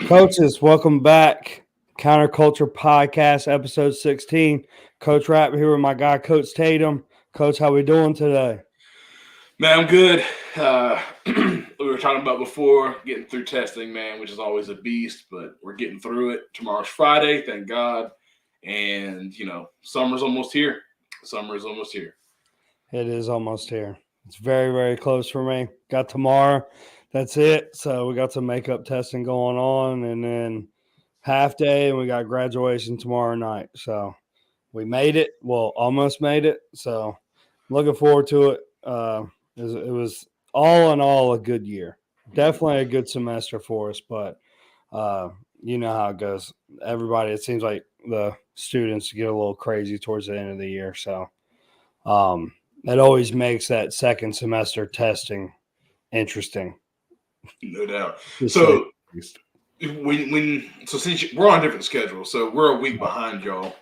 Coaches, welcome back. Counterculture Podcast, episode 16. Coach Rapp here with my guy, Coach Tatum. Coach, how we doing today? Man, I'm good. We were talking about before getting through testing, man, which is always a beast, but we're getting through it. Tomorrow's Friday, thank God. And, summer's almost here. Summer is almost here. It is almost here. It's very, very close for me. Got tomorrow. That's it. So we got some makeup testing going on, and then half day, and we got graduation tomorrow night. So we made it. Well, almost made it. So looking forward to it. It was all in all a good year. Definitely a good semester for us, but you know how it goes. Everybody, it seems like the students get a little crazy towards the end of the year. So it always makes that second semester testing interesting. No doubt. So since we're on a different schedule, so we're a week behind y'all.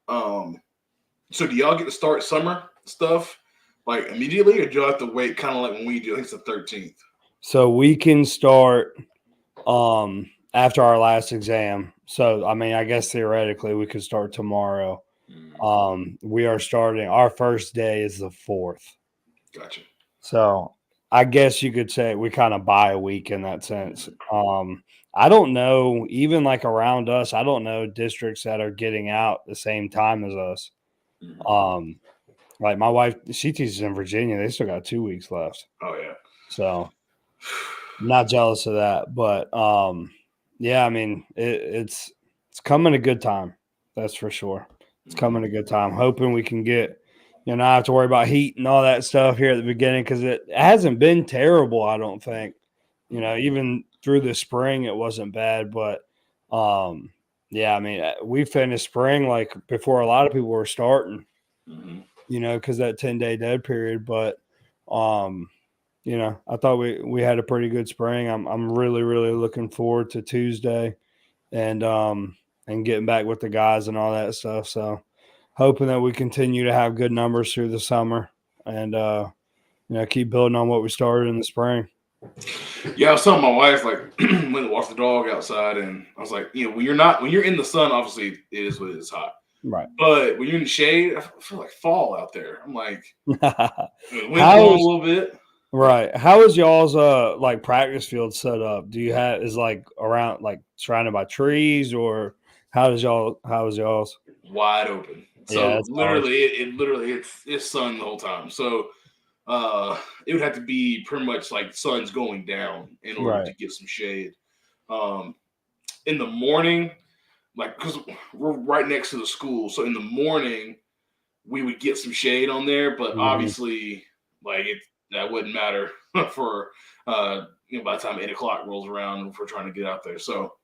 So do y'all get to start summer stuff like immediately, or do y'all have to wait kind of like when we do? I think it's the 13th. So we can start after our last exam. So I mean, I guess theoretically we could start tomorrow. We are starting. Our first day is the 4th. Gotcha. So I guess you could say we kind of buy a week in that sense. I don't know, even like around us, I don't know districts that are getting out the same time as us. Like my wife, she teaches in Virginia. They still got 2 weeks left. Oh yeah. So I'm not jealous of that, but yeah, I mean it's coming a good time. That's for sure. It's coming a good time. Hoping we can get, not have to worry about heat and all that stuff here at the beginning, because it hasn't been terrible. I don't think, even through the spring it wasn't bad, but yeah, I mean we finished spring like before a lot of people were starting. Because that 10-day dead period. But, I thought we had a pretty good spring. I'm really, really looking forward to Tuesday and getting back with the guys and all that stuff. So hoping that we continue to have good numbers through the summer and, keep building on what we started in the spring. Yeah, I was telling my wife, like, went to walk the dog outside, and I was like, when you're in the sun, obviously it is what it is, hot. Right. But when you're in the shade, I feel like fall out there. I'm like, wind blowing a little bit. Right. How is y'all's like practice field set up? Do you have is like around like surrounded by trees, or how is y'all's? Wide open. So yeah, literally it's sun the whole time. So it would have to be pretty much like sun's going down in order to get some shade. In the morning, like, because we're right next to the school, so in the morning we would get some shade on there, but obviously, like, that wouldn't matter for by the time 8 o'clock rolls around if we're trying to get out there. So,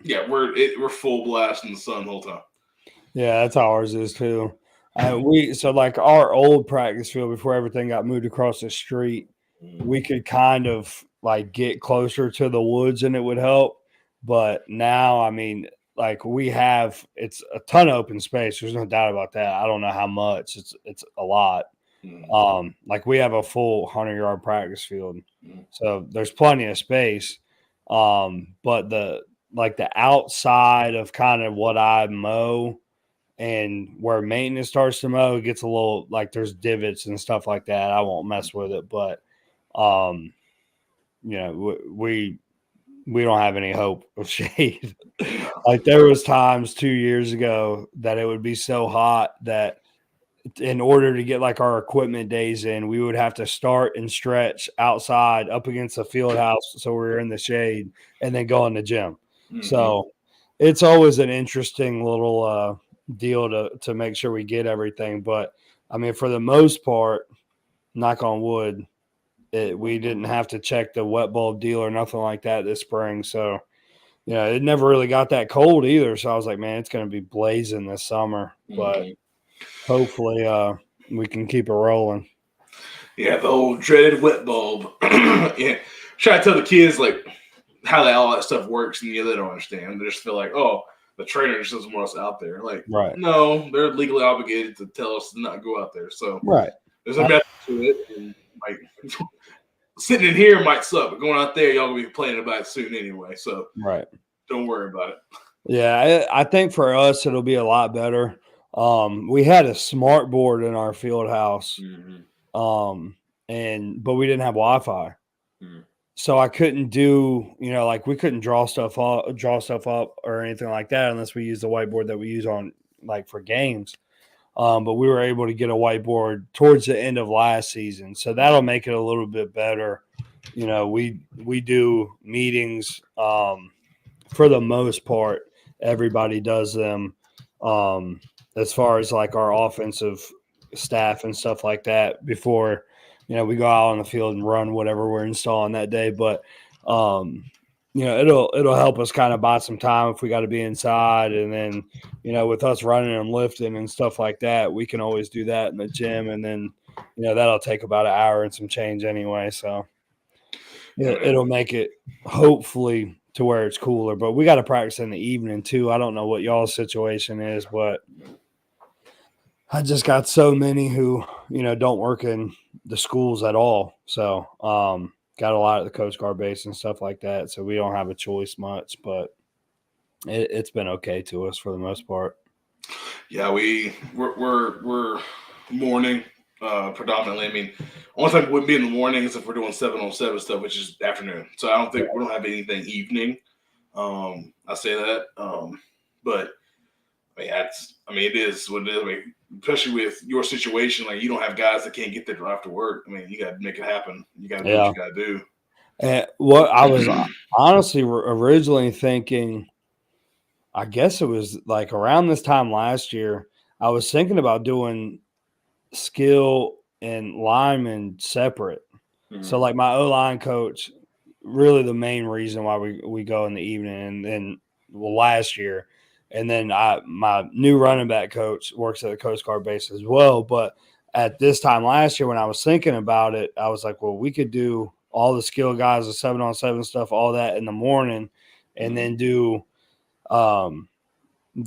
yeah, we're full blast in the sun the whole time. Yeah, that's how ours is too. So like our old practice field before everything got moved across the street, we could kind of like get closer to the woods and it would help. But now, I mean, like it's a ton of open space. There's no doubt about that. I don't know how much. It's a lot. Like we have a full 100-yard practice field, so there's plenty of space. But the outside of kind of what I mow and where maintenance starts to mow, it gets a little like there's divots and stuff like that. I won't mess with it, but we don't have any hope of shade. Like there was times 2 years ago that it would be so hot that in order to get like our equipment days in, we would have to start and stretch outside up against the field house so we were in the shade and then go in the gym. So it's always an interesting little deal to make sure we get everything. But I mean, for the most part, knock on wood, we didn't have to check the wet bulb deal or nothing like that this spring. So, it never really got that cold either. So I was like, man, it's going to be blazing this summer. But hopefully we can keep it rolling. Yeah, the old dreaded wet bulb. Yeah, try to tell the kids like how all that stuff works, and they don't understand. They just feel like, oh, the trainer just doesn't want us out there. Like, no, they're legally obligated to tell us to not go out there. So, there's a method to it, and like sitting in here might suck, but going out there, y'all gonna be complaining about it soon anyway. So right, don't worry about it. Yeah, I think for us it'll be a lot better. We had a smart board in our field house, but we didn't have Wi-Fi, so I couldn't do, like we couldn't draw stuff up or anything like that unless we used the whiteboard that we use on like for games. But we were able to get a whiteboard towards the end of last season, so that'll make it a little bit better. We do meetings for the most part. Everybody does them as far as like our offensive staff and stuff like that before, we go out on the field and run whatever we're installing that day. But, it'll help us kind of buy some time if we got to be inside. And then, with us running and lifting and stuff like that, we can always do that in the gym. And then, that'll take about an hour and some change anyway. So it'll make it hopefully to where it's cooler, but we got to practice in the evening too. I don't know what y'all's situation is, but I just got so many who, don't work in the schools at all. So, got a lot at the Coast Guard base and stuff like that. So we don't have a choice much, but it's been okay to us for the most part. Yeah, we're morning predominantly. I mean, only time it wouldn't be in the mornings if we're doing 7-on-7 stuff, which is afternoon. So I don't think we don't have anything evening. I say that, but I mean, it is what it is. I mean, especially with your situation, like you don't have guys that can't get there after work. I mean, you got to make it happen. You got to do what you got to do. And what I was honestly originally thinking, I guess it was like around this time last year, I was thinking about doing skill and linemen separate. So like my O-line coach, really the main reason why we go in the evening, and then last year, and then my new running back coach works at the Coast Guard base as well. But at this time last year when I was thinking about it, I was like, well, we could do all the skill guys, the 7-on-7 stuff, all that in the morning, and then do the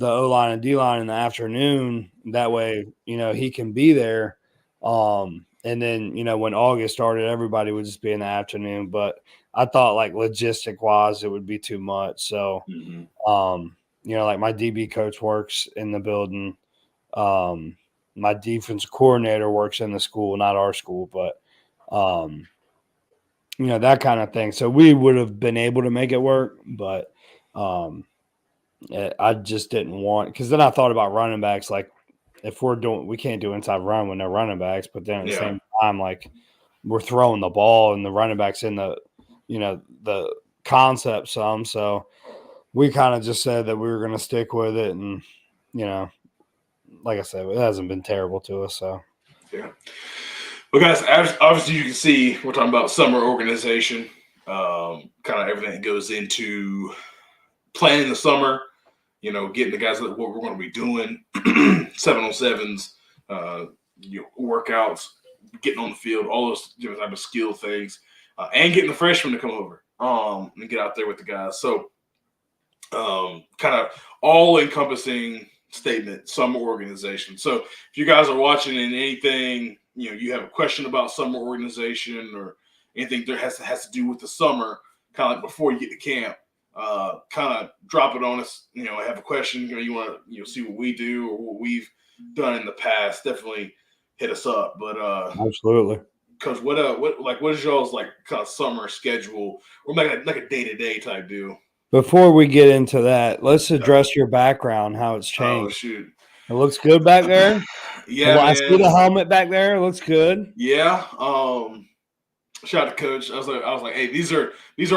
O-line and D-line in the afternoon. That way, he can be there. And then, when August started, everybody would just be in the afternoon. But I thought like logistic wise, it would be too much. So, like my DB coach works in the building. My defense coordinator works in the school, not our school, but, that kind of thing. So we would have been able to make it work, but I just didn't want, because then I thought about running backs. Like if we can't do inside run with no running backs, but then at the same time, like we're throwing the ball and the running backs in the, the concept some. So we kind of just said that we were going to stick with it. And, like I said, it hasn't been terrible to us. So, yeah. Well, guys, obviously you can see we're talking about summer organization, kind of everything that goes into planning the summer, getting the guys what we're going to be doing, 7-on-7s, workouts, getting on the field, all those different type of skill things, and getting the freshmen to come over and get out there with the guys. So kind of all encompassing statement, summer organization. So if you guys are watching and anything, you have a question about summer organization or anything that has to do with the summer, kind of like before you get to camp, kind of drop it on us. Have a question, you want to see what we do or what we've done in the past, definitely hit us up. But absolutely, because what is y'all's like kind of summer schedule or like a day-to-day type deal? Before we get into that, let's address your background, how it's changed. Oh, shoot. It looks good back there. Yeah, I see the helmet back there. It looks good. Yeah. Shout out to Coach. I was like, hey, these are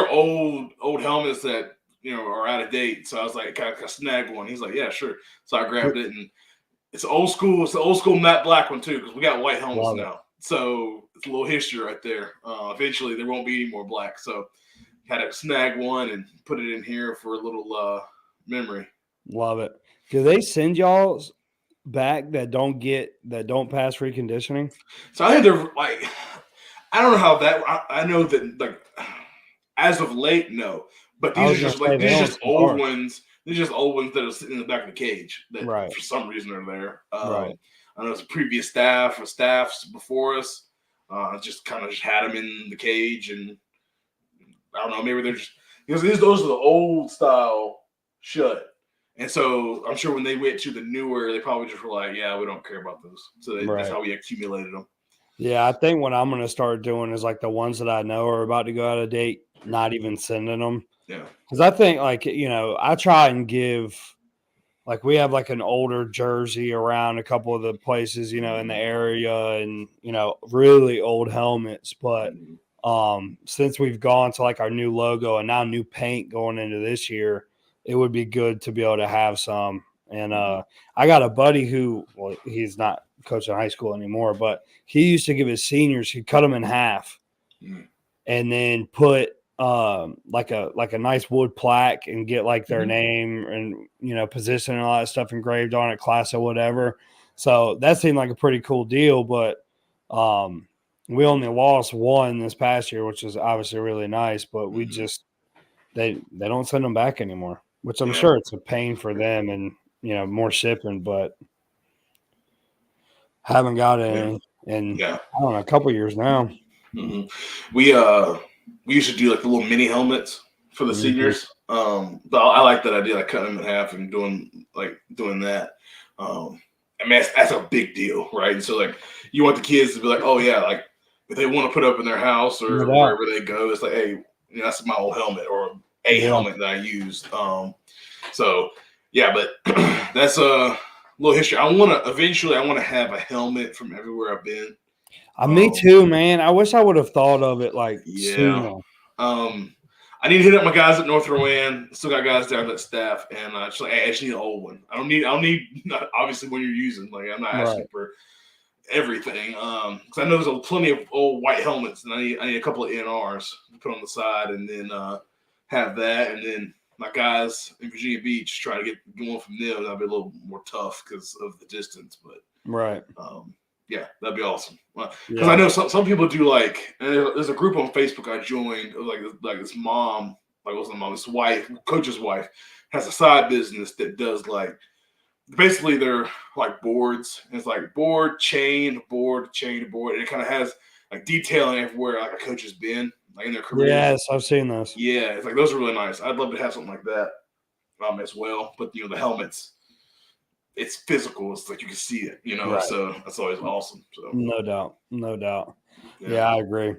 old helmets that are out of date. So I was like, can I snag one? He's like, yeah, sure. So I grabbed it, and it's old school. It's the old school matte black one too, because we got white helmets now. So it's a little history right there. Eventually, there won't be any more black. So had to snag one and put it in here for a little memory. Love it. Do they send y'all back that don't pass reconditioning? So I think they're like, I don't know how that. I know that like as of late, no. But these are just old ones. These are just old ones that are sitting in the back of the cage that for some reason are there. I know it's a previous staff or staffs before us Just kind of just had them in the cage, and I don't know, maybe they're just because those are the old style shut. And so I'm sure when they went to the newer, they probably just were like, yeah, we don't care about those. So that's how we accumulated them. Yeah, I think what I'm going to start doing is like the ones that I know are about to go out of date, not even sending them. Yeah. Because I think like, I try and give, like we have like an older jersey around a couple of the places, in the area and, really old helmets. But since we've gone to like our new logo and now new paint going into this year, it would be good to be able to have some. And I got a buddy who, well, he's not coaching high school anymore, but he used to give his seniors, he'd cut them in half and then put like a nice wood plaque and get like their name and position and all that stuff engraved on it, class or whatever. So that seemed like a pretty cool deal, but we only lost one this past year, which is obviously really nice, but we just they don't send them back anymore, which I'm sure it's a pain for them and more shipping, but haven't got any in I don't know, a couple years now. We used to do like the little mini helmets for the seniors. But I like that idea, like cutting them in half and doing that. I mean, that's a big deal, right? And so like you want the kids to be like, oh yeah, like if they want to put up in their house or wherever they go, it's like, hey, that's my old helmet or a helmet that I used. So yeah, but that's a little history. I want to have a helmet from everywhere I've been. Me too, man. I wish I would have thought of it like sooner. I need to hit up my guys at North Rowan. Still got guys down at staff, and I just need an old one. I don't need obviously when you're using. Like I'm not asking for everything. Because I know there's plenty of old white helmets, and I need a couple of NRs to put on the side, and then have that, and then my guys in Virginia Beach try to get one from them. That'll be a little more tough because of the distance, but yeah, that'd be awesome. Because I know some people do like. And there's a group on Facebook I joined of like this mom, like what's the mom? This wife, coach's wife, has a side business that does like basically they're like boards. And it's like board, chain, board, and it kind of has like detailing everywhere like a coach has been like in their career. Yes, I've seen those. Yeah, it's like those are really nice. I'd love to have something like that as well. But the helmets. It's physical. It's like you can see it, so that's always awesome. So no doubt. Yeah, I agree.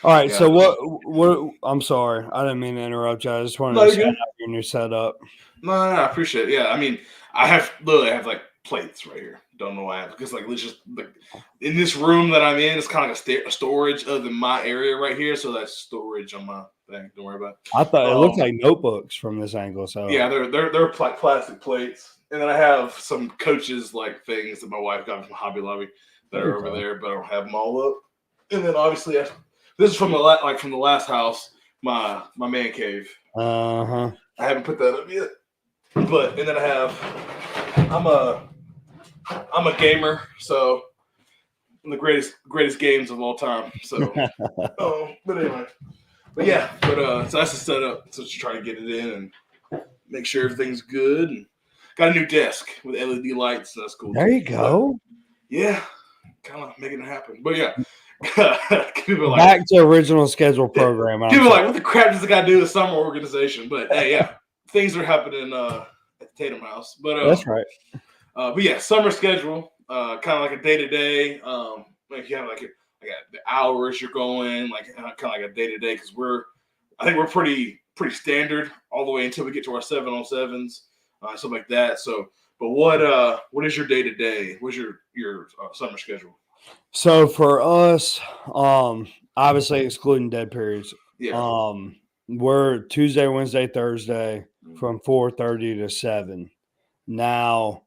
All right. So what I'm sorry. I didn't mean to interrupt you. I just wanted to shout out your new setup. No, I appreciate it. Yeah. I mean, I have like plates right here. Don't know why, because like let's just like in this room that I'm in, it's kind of like a storage other than my area right here. So that's storage on my thing. Don't worry about it. I thought it looked like notebooks from this angle. So yeah, they're plastic plates. And then I have some coaches like things that my wife got from Hobby Lobby that are over there, but I don't have them all up. And then obviously this is from the last house, my man cave. I haven't put that up yet, but and then I have I'm a gamer, so the greatest games of all time. So but anyway, so that's the setup. So just try to get it in and make sure everything's good. And got a new desk with LED lights. So that's cool. There you go. But, yeah, kind of making it happen. But yeah, back to original schedule program. People are like, what the crap does the guy do the summer organization? But hey, yeah, things are happening at the Tatum house. But that's right. But yeah, summer schedule, kind of like a day to day. Like you have like the hours you're going, like kind of like a day to day because I think we're pretty standard all the way until we get to our 7-on-7s. Something like that. So, but what is your day to day? What's your summer schedule? So for us, obviously excluding dead periods, we're Tuesday, Wednesday, Thursday from 4:30 to 7. Now,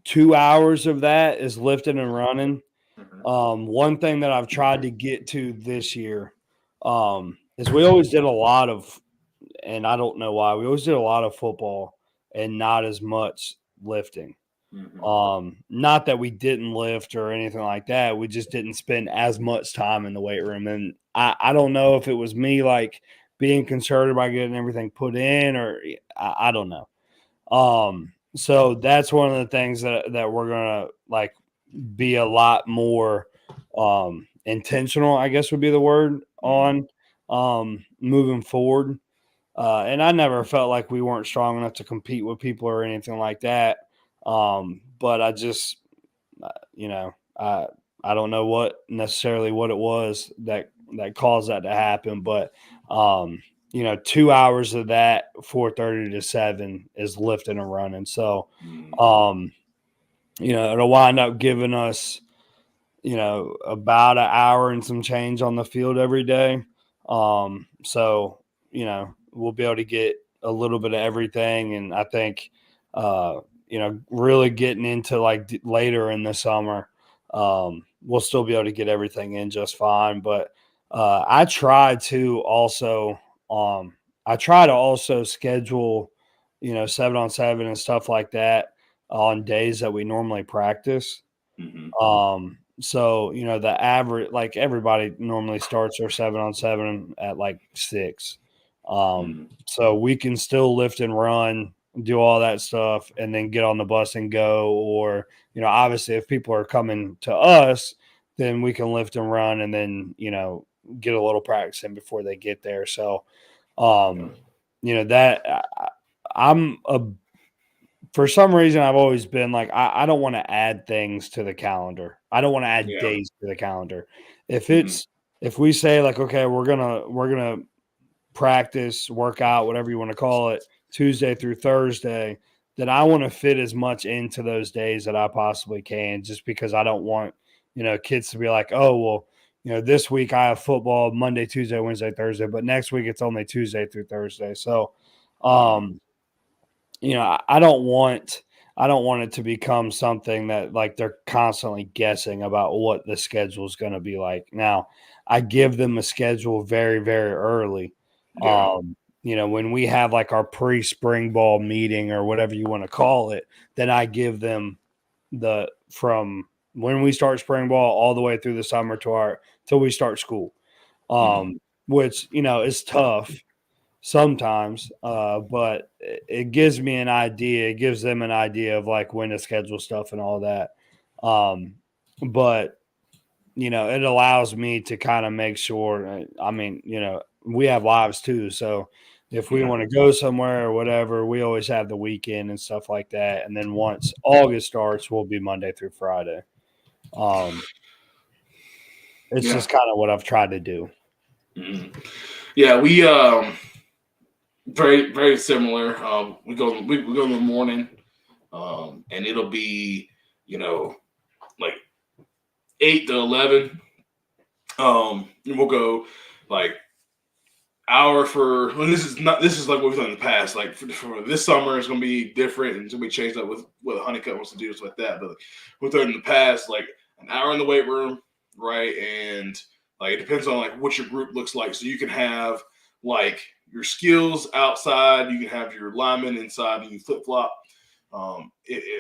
2 hours of that is lifting and running. One thing that I've tried to get to this year is we always did a lot of. And I don't know why. We always did a lot of football and not as much lifting. Not that we didn't lift or anything like that. We just didn't spend as much time in the weight room. And I don't know if it was me like being concerned about getting everything put in or I don't know. So that's one of the things that we're going to like be a lot more intentional, I guess would be the word, on moving forward. And I never felt like we weren't strong enough to compete with people or anything like that. But I just, you know, I don't know what it was that caused that to happen, but 2 hours of that 4:30 to 7 is lifting and running. So, it'll wind up giving us, about an hour and some change on the field every day. So, we'll be able to get a little bit of everything. And I think, really getting into like later in the summer, we'll still be able to get everything in just fine. But I try to also, schedule, 7-on-7 and stuff like that on days that we normally practice. So, the average, like everybody normally starts their 7-on-7 at like 6. So we can still lift and run, do all that stuff, and then get on the bus and go. Or, obviously if people are coming to us, then we can lift and run and then, get a little practice in before they get there. So, that I'm a for some reason, I've always been like, I don't want to add things to the calendar. I don't want to add days to the calendar. If if we say like, okay, we're gonna practice, work out, whatever you want to call it, Tuesday through Thursday, then I want to fit as much into those days that I possibly can, just because I don't want, kids to be like, oh, well, this week I have football Monday, Tuesday, Wednesday, Thursday, but next week it's only Tuesday through Thursday. So, I don't want it to become something that like they're constantly guessing about what the schedule is going to be like. Now, I give them a schedule very, very early. When we have like our pre-spring ball meeting or whatever you want to call it, then I give them from when we start spring ball all the way through the summer till we start school. Which, is tough sometimes, but it gives me an idea. It gives them an idea of like when to schedule stuff and all that. But it allows me to kind of make sure. I mean, we have lives too, so if we want to go somewhere or whatever, we always have the weekend and stuff like that. And then once August starts, we'll be Monday through Friday. It's just kind of what I've tried to do. Yeah, we very, very similar. We go in the morning, and it'll be, like 8 to 11. And we'll go like hour for. Well, this is like what we've done in the past. Like for this summer, it's gonna be different, and it's gonna be changed up with what Honeycutt wants to do, stuff like that. But we've done in the past, like an hour in the weight room, right? And like it depends on like what your group looks like. So you can have like your skills outside, you can have your linemen inside, and you flip flop.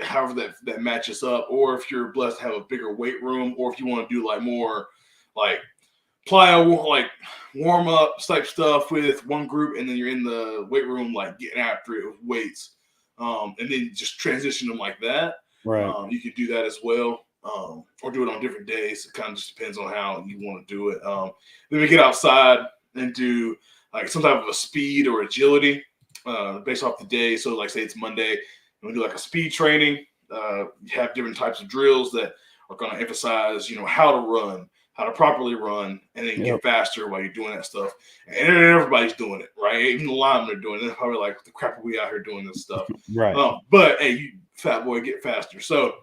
However that matches up, or if you're blessed to have a bigger weight room, or if you want to do like more like plyo, like warm up type stuff with one group, and then you're in the weight room like getting after it with weights, and then just transition them like that. Right. You can do that as well, or do it on different days. It kind of just depends on how you want to do it. Then we get outside and do like some type of a speed or agility based off the day. So like say it's Monday, and we do like a speed training. You have different types of drills that are going to emphasize, how to run, how to properly run, and then get faster while you're doing that stuff. And everybody's doing it, right? Even the linemen are doing it. They're probably like, the crap are we out here doing this stuff? Right. But hey, you fat boy, get faster. So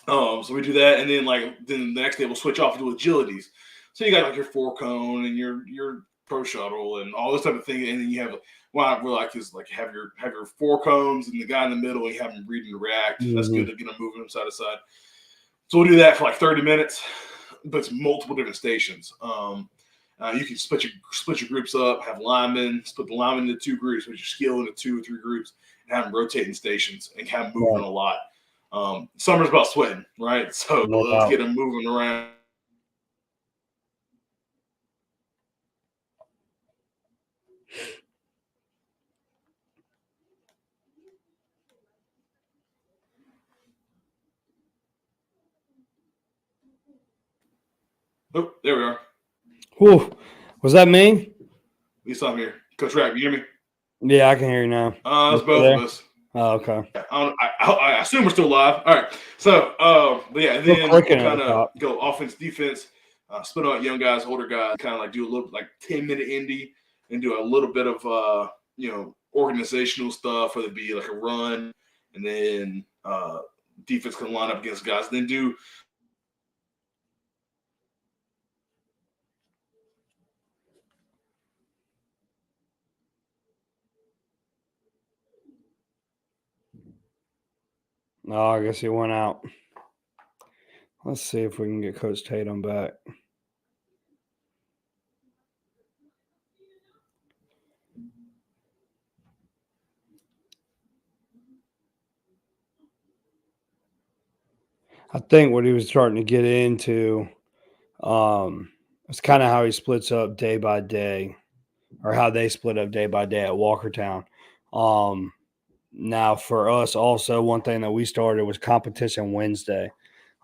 we do that, and then the next day we'll switch off and do agilities. So you got like your 4-cone and your pro shuttle and all this type of thing, and then you have what we like is like have your 4 cones and the guy in the middle, and you have him read and react. That's good to get him moving side to side. So we'll do that for like 30 minutes, but it's multiple different stations. You can split your groups up, have linemen, split the linemen into 2 groups, put your skill into 2 or 3 groups, and have them rotating stations and kind of moving a lot. Summer's about sweating, right? So let's get them moving around. Oh, there we are. Whew. Was that me? At least I'm here. Coach Rapp, you hear me? Yeah, I can hear you now. It's both of us. Oh, okay. I assume we're still live. All right. So, but yeah, and then kind of go offense, defense, split out young guys, older guys, kind of like do a little like 10-minute indie and do a little bit of organizational stuff, whether it be like a run, and then defense can line up against guys, and then do. No, I guess he went out. Let's see if we can get Coach Tatum back. I think what he was starting to get into it's kind of how he splits up day by day, or how they split up day by day at Walkertown. Now, for us, also, one thing that we started was Competition Wednesday.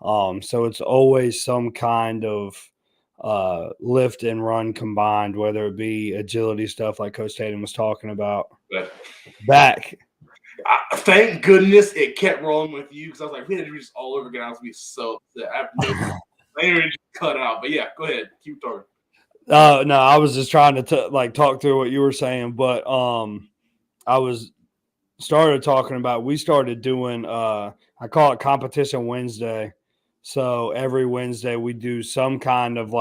So it's always some kind of lift and run combined, whether it be agility stuff like Coach Tatum was talking about. Back. Thank goodness it kept rolling with you, because I was like, we had to do this all over again. I was going to be so upset. I didn't just cut out. But yeah, go ahead. Keep talking. No, I was just trying to talk through what you were saying, but I was started talking about, we started doing I call it Competition Wednesday. So every Wednesday we do some kind of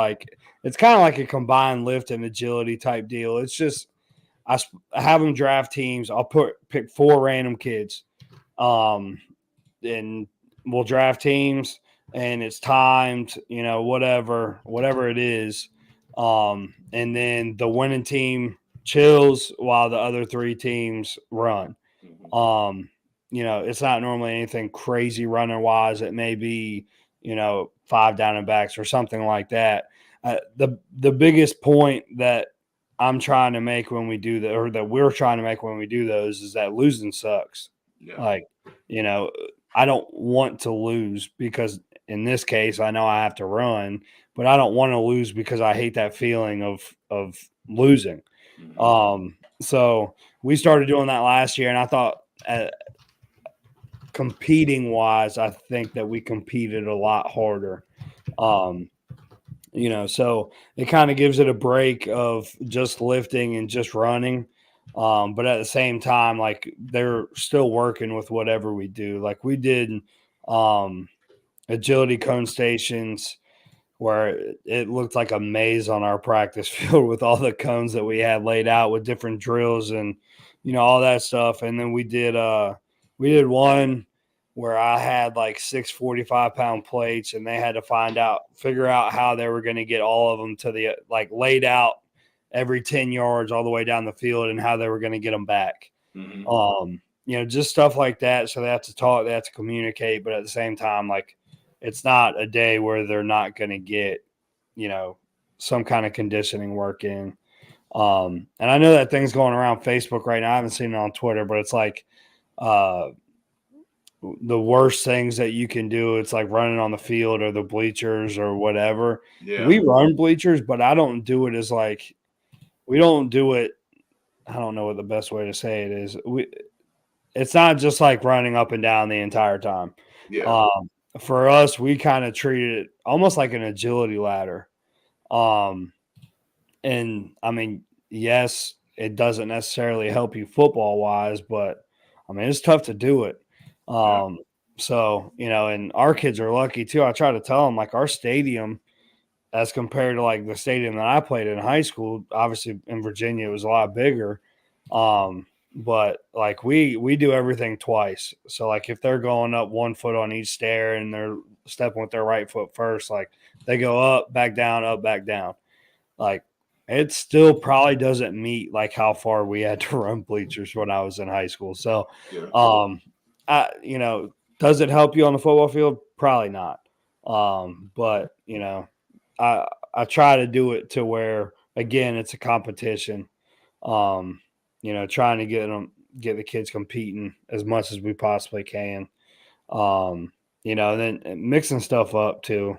it's kind of like a combined lift and agility type deal. It's just I have them draft teams. I'll pick 4 random kids, and we'll draft teams, and it's timed, whatever it is. And then the winning team chills while the other 3 teams run. It's not normally anything crazy running wise. It may be, 5 down and backs or something like that. The biggest point that I'm trying to make when we do that, or that we're trying to make when we do those, is that losing sucks. Yeah. I don't want to lose, because in this case, I know I have to run, but I don't want to lose because I hate that feeling of losing. Mm-hmm. So we started doing that last year, and I thought competing wise, I think that we competed a lot harder. So it kind of gives it a break of just lifting and just running. But at the same time, they're still working with whatever we do. Like we did agility cone stations where it looked like a maze on our practice field with all the cones that we had laid out with different drills and, all that stuff. And then we did one where I had 6 45-pound plates, and they had to figure out how they were going to get all of them to the laid out every 10 yards all the way down the field, and how they were going to get them back. Mm-hmm. Just stuff like that. So they have to talk, they have to communicate, but at the same time, it's not a day where they're not going to get, some kind of conditioning work in. And I know that thing's going around Facebook right now. I haven't seen it on Twitter, but it's the worst things that you can do. It's like running on the field or the bleachers or whatever. Yeah. We run bleachers, but I don't do it as we don't do it. I don't know what the best way to say it is. It's not just like running up and down the entire time. Yeah. For us, we kind of treat it almost like an agility ladder. And I mean, yes, it doesn't necessarily help you football wise, but I mean, it's tough to do it. So, and our kids are lucky too. I try to tell them our stadium, as compared to the stadium that I played in high school, obviously in Virginia, it was a lot bigger. But we do everything twice. So if they're going up 1 foot on each stair and they're stepping with their right foot first, they go up, back down, up, back down. It still probably doesn't meet how far we had to run bleachers when I was in high school. So, does it help you on the football field? Probably not. But I try to do it to where, again, it's a competition. Trying to get the kids competing as much as we possibly can. And then mixing stuff up too.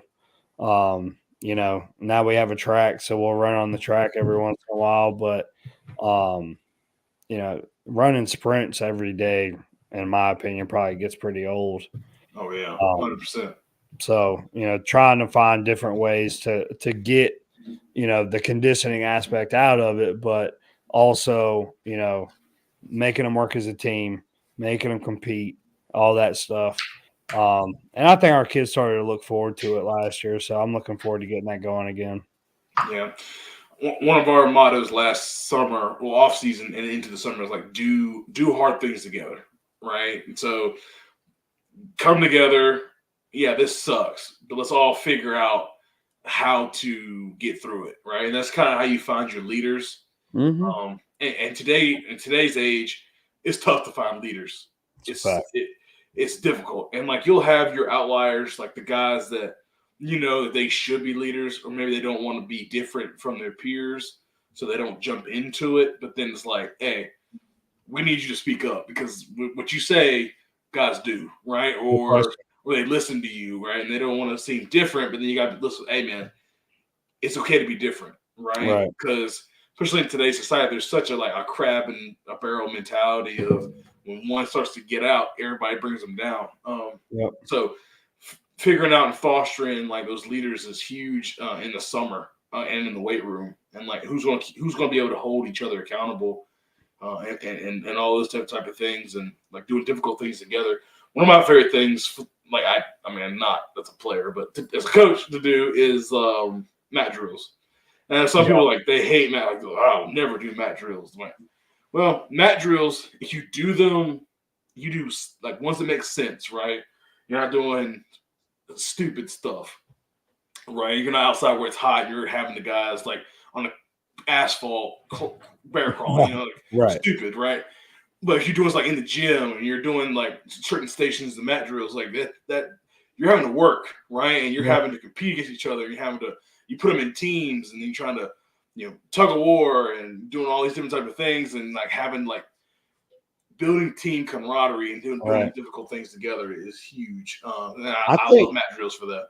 now we have a track, so we'll run on the track every once in a while. But, running sprints every day, in my opinion, probably gets pretty old. Oh, yeah, 100%. So, trying to find different ways to get, the conditioning aspect out of it, but also, making them work as a team, making them compete, all that stuff. And I think our kids started to look forward to it last year, so I'm looking forward to getting that going again. Yeah. One of our mottos last summer, off season and into the summer, is like do hard things together, right? And so come together. Yeah, this sucks, but let's all figure out how to get through it, right? And that's kind of how you find your leaders. Mm-hmm. And today, in today's age, it's tough to find leaders. It's difficult, and like you'll have your outliers, like the guys that that they should be leaders, or maybe they don't want to be different from their peers, so they don't jump into it. But then it's like, hey, we need you to speak up because what you say, guys do, right? Or they listen to you, right? And they don't want to seem different, but then you got to listen. Hey, man, it's okay to be different, right? Because especially in today's society, there's such a crab in a barrel mentality of when one starts to get out, everybody brings them down. So figuring out and fostering like those leaders is huge in the summer and in the weight room, and like who's going to be able to hold each other accountable and all those type of things, and like doing difficult things together. One of my favorite things, like I'm not as a player, but as a coach to do is mat drills. And some people they hate mat, like I'll never do mat drills. Like, well, mat drills, if you do them, you do like ones that make sense, right? You're not doing stupid stuff, right? You're not outside where it's hot. You're having the guys like on the asphalt bear crawl, stupid, right? But if you're doing like in the gym and you're doing like certain stations, the mat drills, like that you're having to work, right? And you're having to compete against each other. You put them in teams, and then you're trying to, tug of war and doing all these different type of things, and like having like building team camaraderie and doing difficult things together is huge. I love mat drills for that.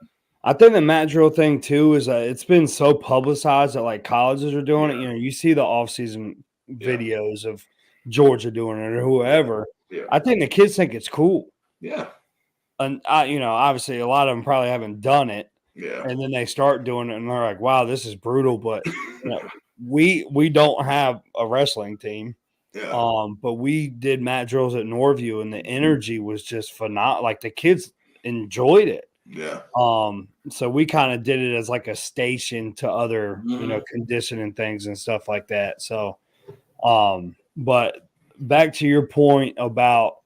I think the mat drill thing too is it's been so publicized that like colleges are doing it. You see the off-season videos of Georgia doing it or whoever. Yeah. I think the kids think it's cool. Yeah. And obviously a lot of them probably haven't done it. Yeah. And then they start doing it and they're like, wow, this is brutal. But we don't have a wrestling team. Yeah. But we did mat drills at Norview, and the energy was just phenomenal. Like the kids enjoyed it. Yeah. So we kind of did it as like a station to other, conditioning things and stuff like that. So, but back to your point about,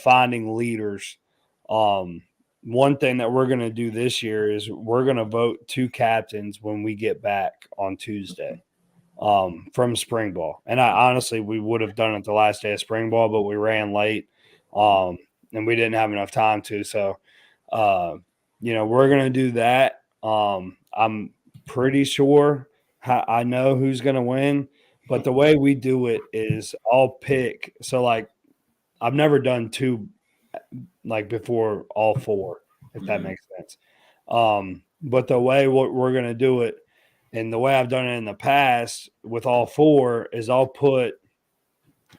finding leaders. One thing that we're going to do this year is we're going to vote 2 captains when we get back on Tuesday, from spring ball. And honestly, we would have done it the last day of spring ball, but we ran late, and we didn't have enough time to. So, we're going to do that. I'm pretty sure I know who's going to win, but the way we do it is I'll pick. So like, I've never done 2 like before all 4, if that makes sense. But the way we're going to do it, and the way I've done it in the past with all 4, is I'll put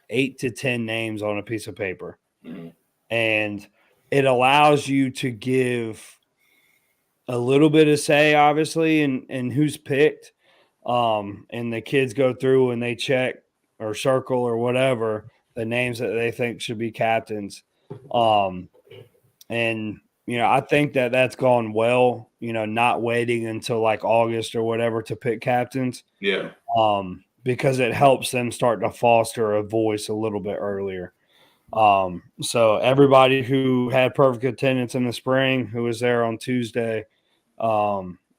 8 to 10 names on a piece of paper. Mm-hmm. And it allows you to give a little bit of say, obviously, in who's picked. And the kids go through and they check or circle or whatever the names that they think should be captains. And I think that that's gone well, not waiting until like August or whatever to pick captains. Yeah. Because it helps them start to foster a voice a little bit earlier. So everybody who had perfect attendance in the spring, who was there on Tuesday,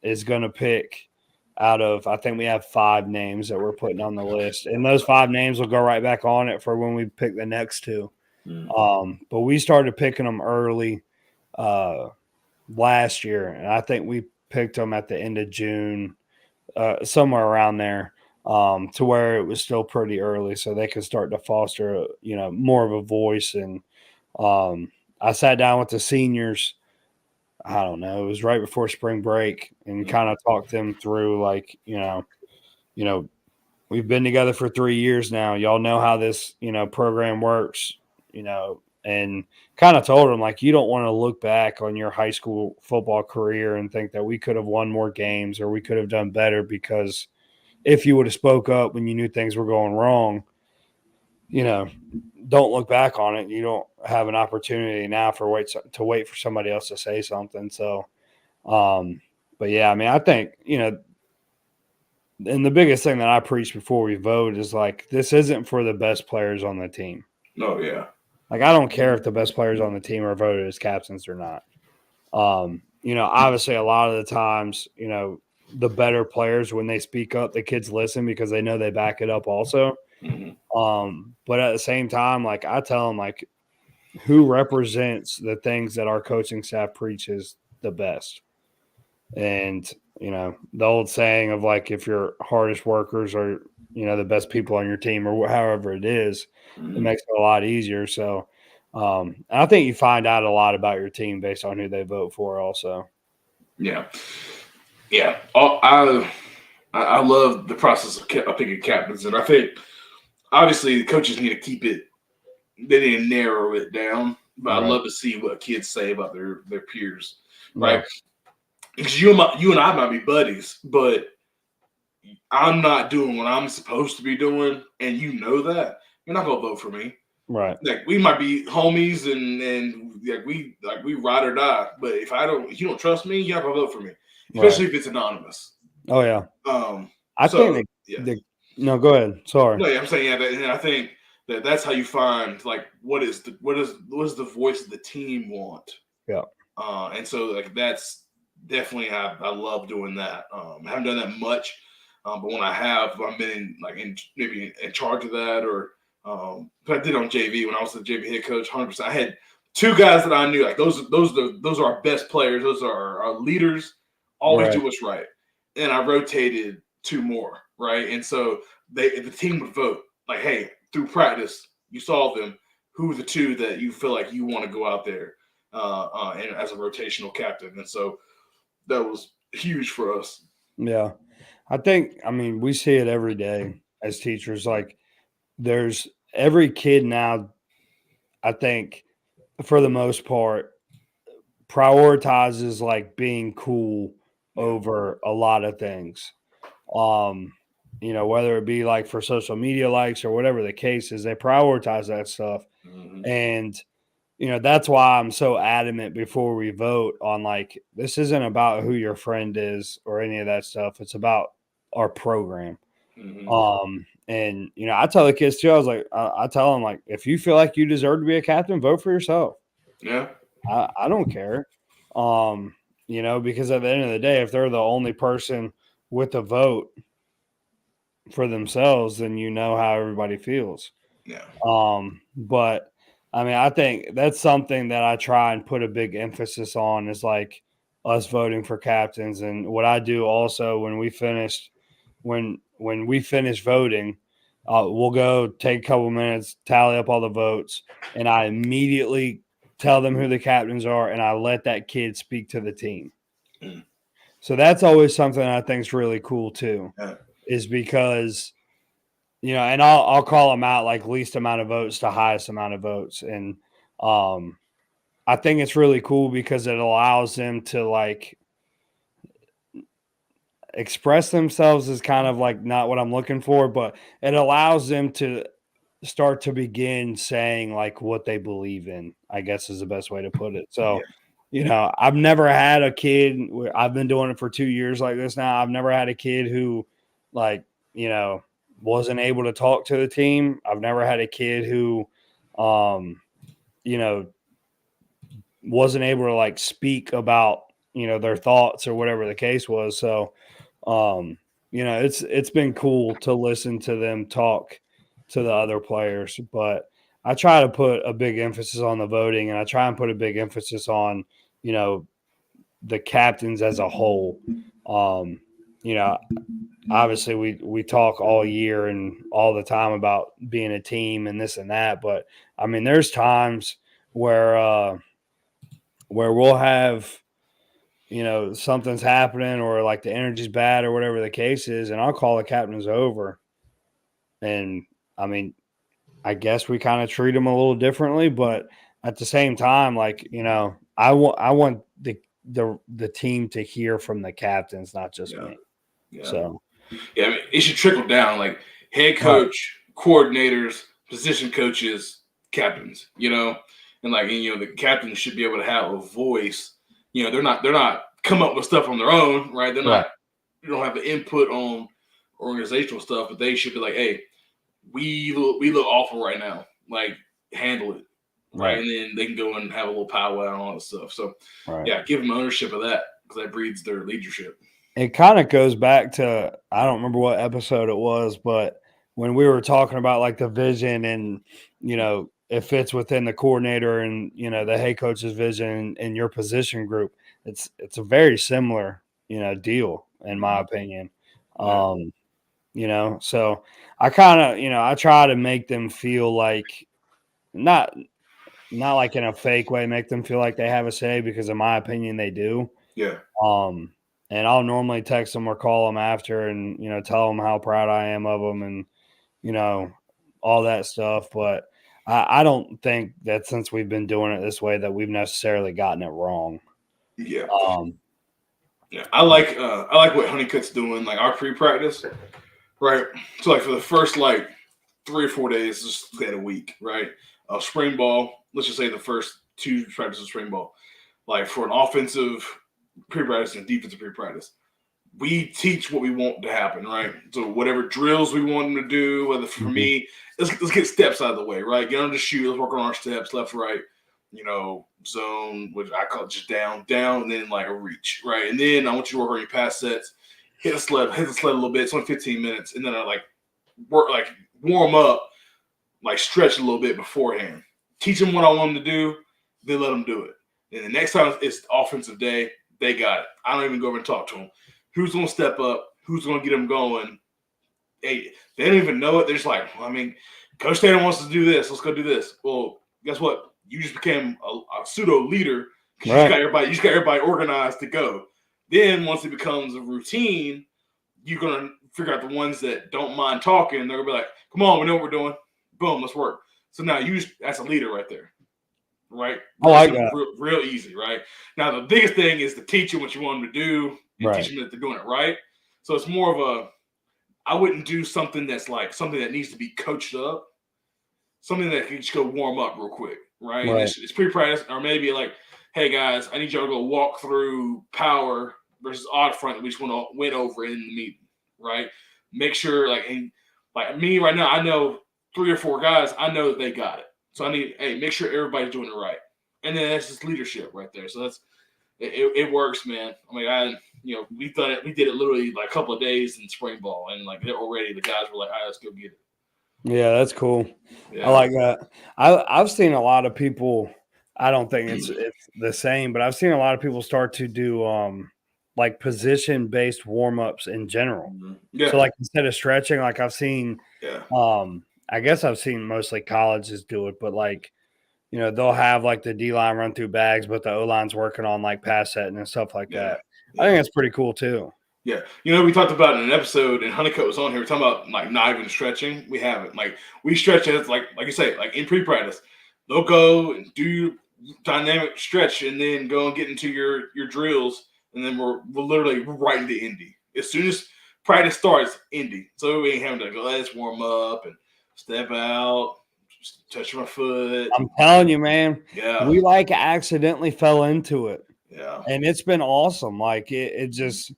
is going to pick out of, I think we have 5 names that we're putting on the list, and those 5 names will go right back on it for when we pick the next 2. But we started picking them early last year, and I think we picked them at the end of June, somewhere around there, to where it was still pretty early, so they could start to foster, more of a voice. And I sat down with the seniors I don't know, it was right before spring break, and kind of talked them through, like, we've been together for 3 years now. Y'all know how this, program works, and kind of told them, like, you don't want to look back on your high school football career and think that we could have won more games or we could have done better, because if you would have spoke up when you knew things were going wrong, don't look back on it. You don't have an opportunity now to wait for somebody else to say something. So, but yeah, I mean, I think, and the biggest thing that I preach before we vote is, like, this isn't for the best players on the team. Oh, yeah. Like, I don't care if the best players on the team are voted as captains or not. Obviously a lot of the times, the better players, when they speak up, the kids listen because they know they back it up also. Mm-hmm. But at the same time, like, I tell them, like, who represents the things that our coaching staff preaches the best. And, the old saying of, like, if your hardest workers are, the best people on your team, or however it is, it makes it a lot easier. So, I think you find out a lot about your team based on who they vote for also. Yeah. Yeah. I love the process of picking captains. And I think, obviously, the coaches need to keep it, they need to narrow it down. But right. I love to see what kids say about their peers, right? Because you and I might be buddies, but I'm not doing what I'm supposed to be doing, and you know that. You're not gonna vote for me, right? Like, we might be homies, and we ride or die. But if you don't trust me, you're not gonna vote for me, especially if it's anonymous. Oh yeah. I think no, go ahead. Sorry. No, yeah, I'm saying and I think that's how you find, like, what does the voice of the team want? Yeah. And so, like, that's definitely I love doing that. I haven't done that much, but when I have, I've been maybe in charge of that, or but I did on JV when I was the JV head coach. 100%. I had 2 guys that I knew, like, those are our best players. Those are our leaders. Always do what's right. And I rotated 2 more, right? And so the team would vote, like, hey, through practice, you saw them. Who are the 2 that you feel like you want to go out there and as a rotational captain? And so that was huge for us. Yeah. I mean, we see it every day as teachers. Like, there's every kid now, I think, for the most part, prioritizes, like, being cool over a lot of things. Whether it be, like, for social media likes or whatever the case is, they prioritize that stuff. Mm-hmm. And, that's why I'm so adamant before we vote on, like, this isn't about who your friend is or any of that stuff. It's about our program. Mm-hmm. And, I tell the kids too, I was like, I tell them, like, if you feel like you deserve to be a captain, vote for yourself. Yeah. I don't care. Because at the end of the day, if they're the only person with a vote for themselves, then how everybody feels. Yeah. But I mean, I think that's something that I try and put a big emphasis on, is, like, us voting for captains. And what I do also when we finish voting, we'll go take a couple minutes, tally up all the votes, and I immediately tell them who the captains are, and I let that kid speak to the team. Mm. So that's always something I think is really cool too, yeah. is because, and I'll call them out, like, least amount of votes to highest amount of votes. And I think it's really cool because it allows them to, like, express themselves, is kind of like not what I'm looking for, but it allows them to start to begin saying, like, what they believe in, I guess is the best way to put it. So, I've never had a kid, I've been doing it for 2 years like this now. I've never had a kid who, like, wasn't able to talk to the team. I've never had a kid who, wasn't able to, like, speak about, their thoughts or whatever the case was. So, it's been cool to listen to them talk to the other players, but I try to put a big emphasis on the voting, and I try and put a big emphasis on, the captains as a whole. Obviously we talk all year and all the time about being a team and this and that, but I mean, there's times where we'll have, something's happening or like the energy's bad or whatever the case is, and I'll call the captains over. And I mean, I guess we kind of treat them a little differently, but at the same time, like, I want the team to hear from the captains, not just me. Yeah. So, yeah, I mean, it should trickle down, like head coach, coordinators, position coaches, captains, and the captains should be able to have a voice. They're not come up with stuff on their own, right? They're not, you don't have the input on organizational stuff, but they should be like, hey, we look awful right now. Like, handle it. Right. And then they can go and have a little powwow and all that stuff. So, yeah, give them ownership of that because that breeds their leadership. It kind of goes back to, I don't remember what episode it was, but when we were talking about like the vision and, it fits within the coordinator and, the head coach's vision and your position group, it's a very similar, deal in my opinion. So I kind of, I try to make them feel like not like in a fake way, make them feel like they have a say, because in my opinion, they do. Yeah. And I'll normally text them or call them after and, tell them how proud I am of them and, all that stuff. But I don't think that since we've been doing it this way that we've necessarily gotten it wrong. Yeah. Yeah. I like what Honeycutt's doing, like our pre-practice, right? So like for the first 3 or 4 days, just had a week, right? Spring ball, let's just say the first 2 practices of spring ball, like for an offensive pre-practice and defensive pre-practice, we teach what we want to happen, right? So whatever drills we want them to do, whether for me, let's get steps out of the way, right? Get on the shoe, let's work on our steps, left, right, zone, which I call it just down, and then like a reach, right? And then I want you to work on your pass sets, hit the sled a little bit. It's only 15 minutes, and then I warm up, stretch a little bit beforehand. Teach them what I want them to do, then let them do it. And the next time it's offensive day, they got it. I don't even go over and talk to them. Who's going to step up? Who's going to get them going? Hey, they don't even know it. They're just like, Coach Taylor wants to do this. Let's go do this. Well, guess what? You just became a pseudo leader because you just got everybody organized to go. Then once it becomes a routine, you're going to figure out the ones that don't mind talking. They're going to be like, come on, we know what we're doing. Boom, let's work. So now that's a leader right there, right? I like that. Real easy, right? Now, the biggest thing is to teach them what you want them to do and teach them that they're doing it right. So it's more of I wouldn't do something that's like something that needs to be coached up, something that can just go warm up real quick, right? It's pre-practice, or maybe like, hey, guys, I need y'all to go walk through power versus odd front that we just went over in the meeting, right? Make sure, like me right now, I know 3 or 4 guys, I know that they got it. So I need, make sure everybody's doing it right. And then that's just leadership right there. So it works, man. We did it literally like a couple of days in spring ball, and like they're already, the guys were like, all right, let's go get it. Yeah, that's cool. Yeah. I like that. I've seen a lot of people, I don't think it's the same, but I've seen a lot of people start to do like position-based warm-ups in general. Yeah. So like instead of stretching, like I've seen I guess I've seen mostly colleges do it, but like, they'll have like the D-line run through bags, but the O-line's working on like pass setting and stuff like that. I think that's pretty cool too. Yeah. We talked about in an episode, and Honeycutt was on here, we're talking about like not even stretching. We haven't. Like we stretch it like you say, like in pre-practice. They'll go and do dynamic stretch and then go and get into your drills, and then we're literally right into Indy. As soon as practice starts, Indy. So we ain't having to go, let's warm up and step out, just touch my foot. I'm telling you, man. Yeah. We like accidentally fell into it. Yeah. And it's been awesome. Like it just,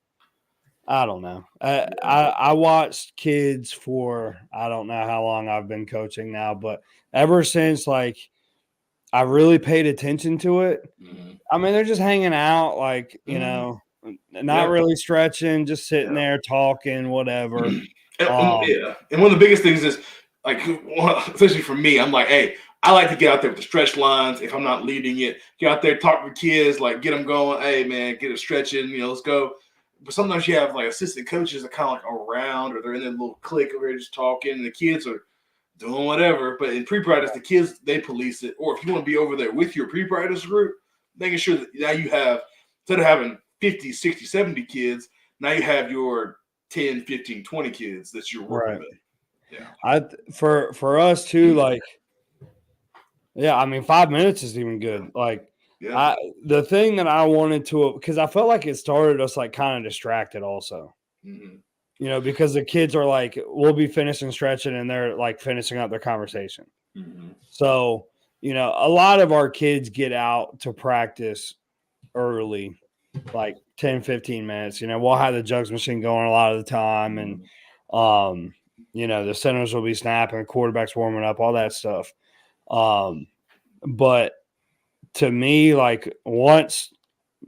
I don't know. I watched kids for, I don't know how long I've been coaching now, but ever since like I really paid attention to it. Mm-hmm. I mean, they're just hanging out, like, not really stretching, just sitting there talking, whatever. And one of the biggest things is, like, especially for me, I'm like, hey, I like to get out there with the stretch lines. If I'm not leading it, get out there, talk to the kids, like get them going. Hey, man, get it stretching, let's go. But sometimes you have like assistant coaches that kind of like around, or they're in their little clique over here just talking, and the kids are doing whatever. But in pre-practice, the kids, they police it. Or if you want to be over there with your pre-practice group, making sure that now you have, instead of having 50, 60, 70 kids. Now you have your 10, 15, 20 kids that you're working with. Yeah. For us too, like, yeah, I mean, 5 minutes is even good. Like, the thing that I wanted to, because I felt like it started us like kind of distracted also. Mm-hmm. You know, because the kids are like, we'll be finishing stretching and they're like finishing up their conversation. Mm-hmm. So, you know, a lot of our kids get out to practice early, like 10, 15 minutes. You know, we'll have the jugs machine going a lot of the time. And, you know, the centers will be snapping, quarterbacks warming up, all that stuff. But to me, like, once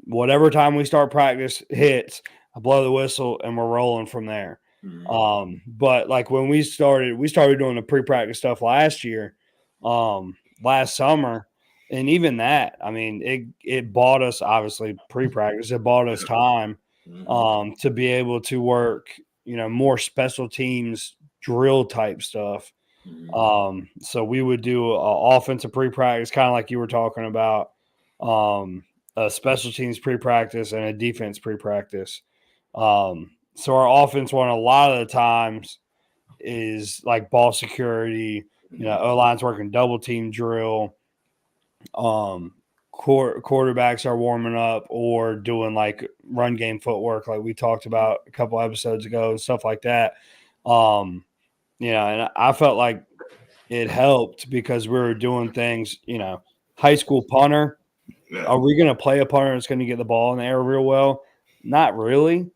whatever time we start practice hits, I blow the whistle and we're rolling from there. Mm-hmm. But like when we started doing the pre-practice stuff last year, last summer, and even that, I mean, it bought us, obviously, pre-practice, it bought us time to be able to work, you know, more special teams drill type stuff. So we would do an offensive pre-practice, kind of like you were talking about, a special teams pre-practice and a defense pre-practice. So our offense one a lot of the times is like ball security, you know, O-line's working double team drill. Quarterbacks are warming up or doing like run game footwork, like we talked about a couple episodes ago and stuff like that. You know, and I felt like it helped because we were doing things, you know, high school punter. Yeah. Are we going to play a punter that's going to get the ball in the air real well? Not really.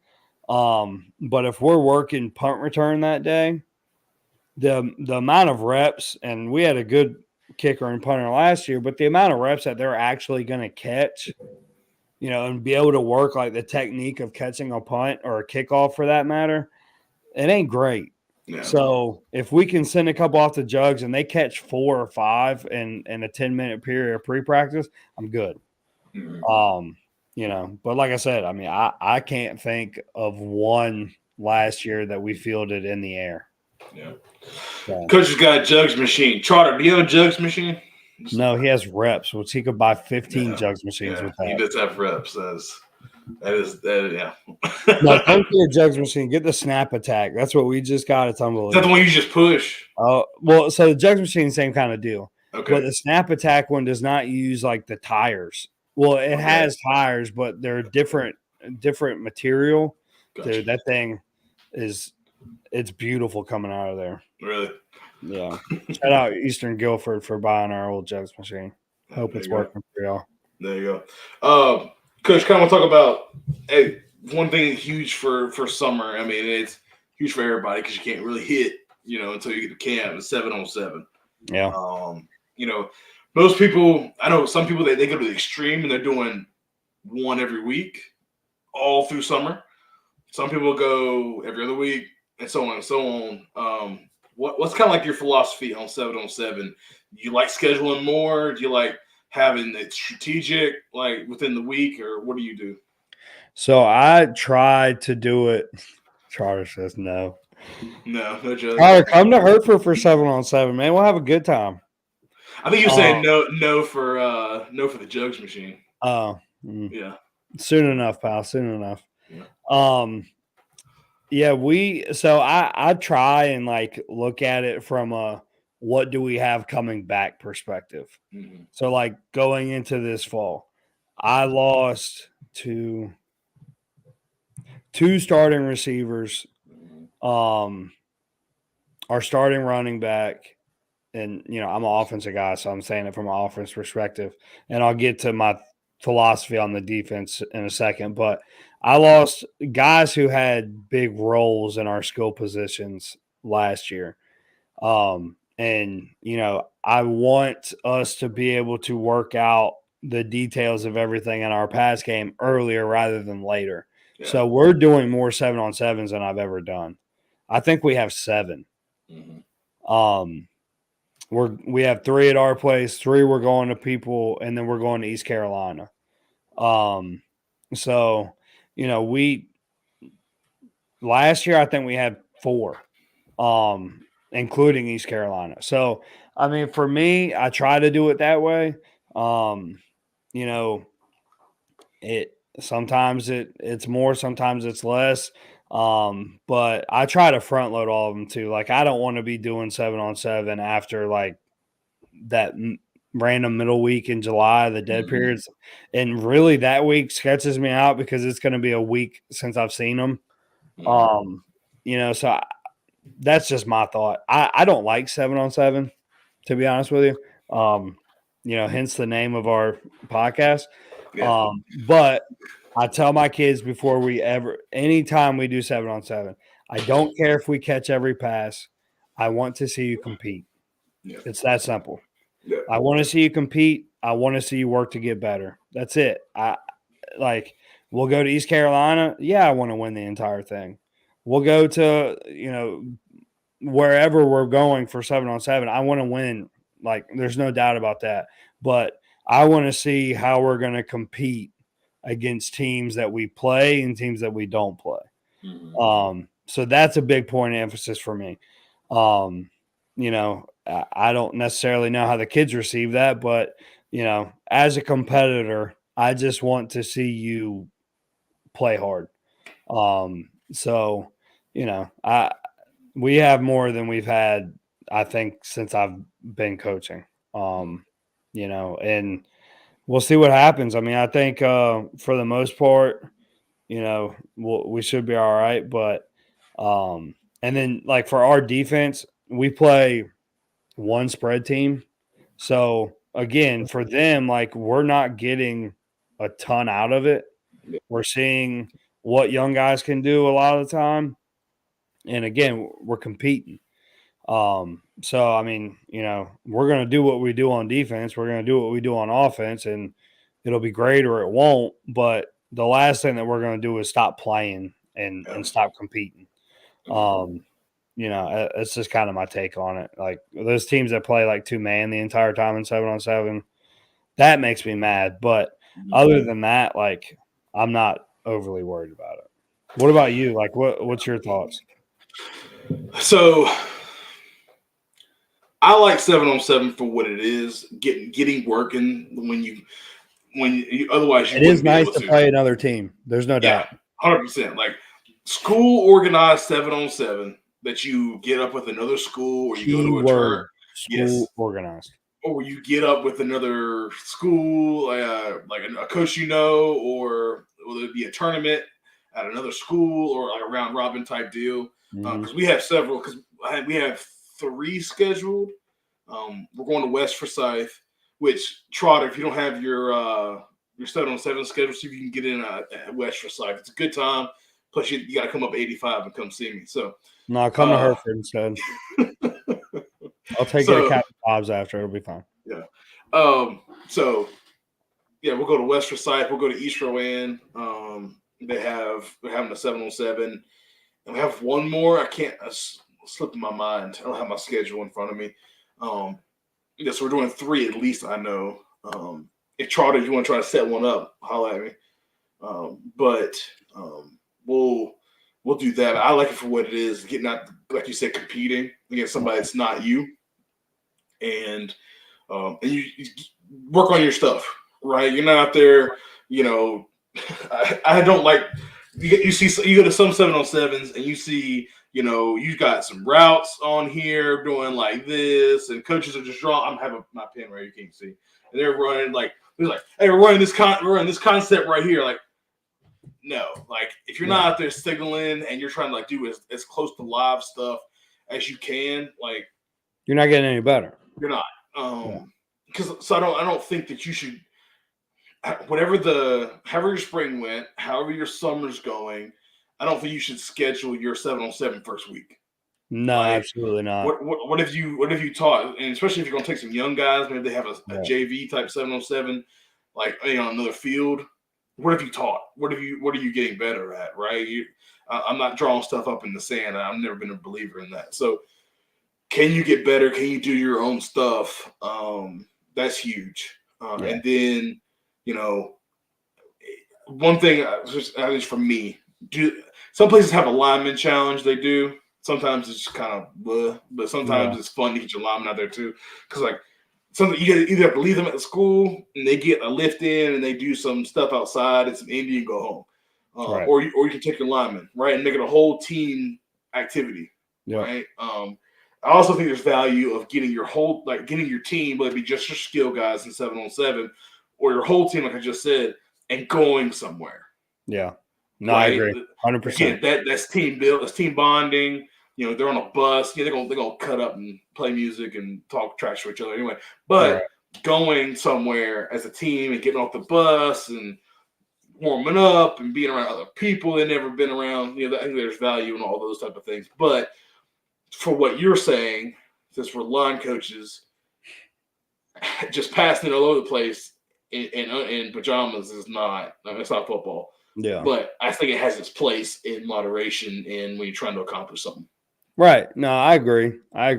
But if we're working punt return that day, the amount of reps, and we had a good kicker and punter last year, but the amount of reps that they're actually going to catch, you know, and be able to work like the technique of catching a punt or a kickoff for that matter, it ain't great. Yeah. So if we can send a couple off the jugs and they catch 4 or 5 in a 10-minute period of pre-practice, I'm good. Mm-hmm. You know, but like I said, I mean, I can't think of one last year that we fielded in the air. Yeah. So. Coach has got a jugs machine. Trotter, do you have a jugs machine? No, he has reps, which he could buy 15 jugs machines with that. He does have reps. Yeah. No, don't get a jugs machine. Get the snap attack. That's what we just got. It's unbelievable. Is that the one you just push? Oh, well, so the jugs machine, same kind of deal. Okay. But the snap attack one does not use like the tires. Well, it has tires, but they're different material. Gotcha. Dude, that thing it's beautiful coming out of there. Really? Yeah. Shout out Eastern Guilford for buying our old jugs machine. Hope it's working for y'all. There you go. Coach, kind of talk about one thing huge for summer. I mean, it's huge for everybody because you can't really hit, you know, until you get to camp. It's 7-on-7. Yeah. You know, most people, I know some people, they go to the extreme and they're doing one every week all through summer. Some people go every other week and so on and so on. What's kind of like your philosophy on 7-on-7? Do you like scheduling more? Do you like having it strategic, like within the week, or what do you do? So I tried to do it. Charter says no. No joke. Charter, come to Hertford for 7-on-7, man. We'll have a good time. I think you're saying no for the jugs machine. Oh, yeah. Soon enough, pal. Soon enough. Yeah. Yeah, so I try and like look at it from a what do we have coming back perspective. Mm-hmm. So like going into this fall, I lost two starting receivers, our starting running back, and you know, I'm an offensive guy, so I'm saying it from an offense perspective, and I'll get to my philosophy on the defense in a second, but I lost guys who had big roles in our skill positions last year. And, you know, I want us to be able to work out the details of everything in our pass game earlier rather than later. Yeah. So we're doing more 7-on-7s than I've ever done. I think we have 7. Mm-hmm. We have 3 at our place, 3 we're going to people, and then we're going to East Carolina. So, you know, last year I think we had 4, including East Carolina. So, I mean, for me, I try to do it that way. You know, Sometimes it's more, sometimes it's less. But I try to front load all of them too. Like I don't want to be doing 7-on-7 after like that random middle week in July, the dead periods. And really that week sketches me out because it's going to be a week since I've seen them. So that's just my thought. I don't like 7-on-7, to be honest with you. Hence the name of our podcast. Yeah. But I tell my kids before anytime we do 7-on-7, I don't care if we catch every pass. I want to see you compete. Yeah. It's that simple. Yeah. I want to see you compete. I want to see you work to get better. That's it. We'll go to East Carolina. Yeah, I want to win the entire thing. We'll go to, wherever we're going for 7-on-7. I want to win. Like, there's no doubt about that. But I want to see how we're going to compete against teams that we play and teams that we don't play. So that's a big point of emphasis for me. I don't necessarily know how the kids receive that, but, as a competitor, I just want to see you play hard. We have more than we've had, I think, since I've been coaching. And we'll see what happens. I mean, I think for the most part, we should be all right. But and then like for our defense, we play one spread team. So again, for them, like we're not getting a ton out of it. We're seeing what young guys can do a lot of the time. And again, we're competing. So, I mean, we're going to do what we do on defense. We're going to do what we do on offense, and it'll be great or it won't. But the last thing that we're going to do is stop playing and stop competing. It's just kind of my take on it. Like those teams that play like 2-man the entire time in 7-on-7, that makes me mad. But other than that, like I'm not overly worried about it. What about you? Like, what's your thoughts? So I like 7-on-7 for what it is, getting working when you otherwise you it is nice to play another team. There's no doubt. 100%. Like school organized 7-on-7 that you get up with another school or you go to a turn. School organized. Or you get up with another school, like a coach or will it be a tournament at another school or like a round robin type deal? Because we have several. Because we have 3 scheduled. We're going to West Forsyth, which Trotter, if you don't have your 7-on-7 schedule, see if you can get in at West Forsyth. It's a good time. Plus, you got to come up 85 and come see me. So no, come to Hereford instead. I'll take you to Captain Bob's after. It'll be fine. Yeah. We'll go to West Forsyth. We'll go to East Rowan. They're having a 7-on-7. And we have one more. I can't slip in my mind. I don't have my schedule in front of me. So we're doing 3 at least, I know. If Trotter, you want to try to set one up, holler at me. We'll do that. I like it for what it is, getting out, like you said, competing against somebody that's not you. And you work on your stuff, right? You're not out there, I don't like you go to some 7-on-7s and you see, you got some routes on here doing like this, and coaches are just drawing. I'm having my pen right, you can't see, and they're running hey, we're running this concept right here. Like, no, like if you're not out there signaling and you're trying to like do as close to live stuff as you can, like you're not getting any better. You're not. Because I don't think that you should. However your spring went, however your summer's going, I don't think you should schedule your 7-on-7 first week. No, absolutely not. What have you taught? And especially if you're going to take some young guys, maybe they have a JV type 7-on-7, like on another field. What have you taught? What are you getting better at? Right? I'm not drawing stuff up in the sand. I've never been a believer in that. So, can you get better? Can you do your own stuff? That's huge. And then, one thing, at least for me, some places have a lineman challenge. They do. Sometimes it's just kind of but sometimes it's fun to get your lineman out there too. Because like something you either have to leave them at the school and they get a lift in and they do some stuff outside and some Indian go home. Right. Or you can take your lineman, right, and make it a whole team activity, right? I also think there's value of getting your team, whether it be just your skill guys in 7-on-7, or your whole team, like I just said, and going somewhere. Yeah, no, right? I agree, 100%. Again, that's team build, that's team bonding. You know, they're on a bus. Yeah, they're gonna cut up and play music and talk trash to each other anyway. But going somewhere as a team and getting off the bus and warming up and being around other people they've never been around, I think there's value in all those type of things. But for what you're saying, since we're line coaches, just passing it all over the place in pajamas is not. I mean, it's not football. Yeah. But I think it has its place in moderation and when you're trying to accomplish something. Right. No, I agree. I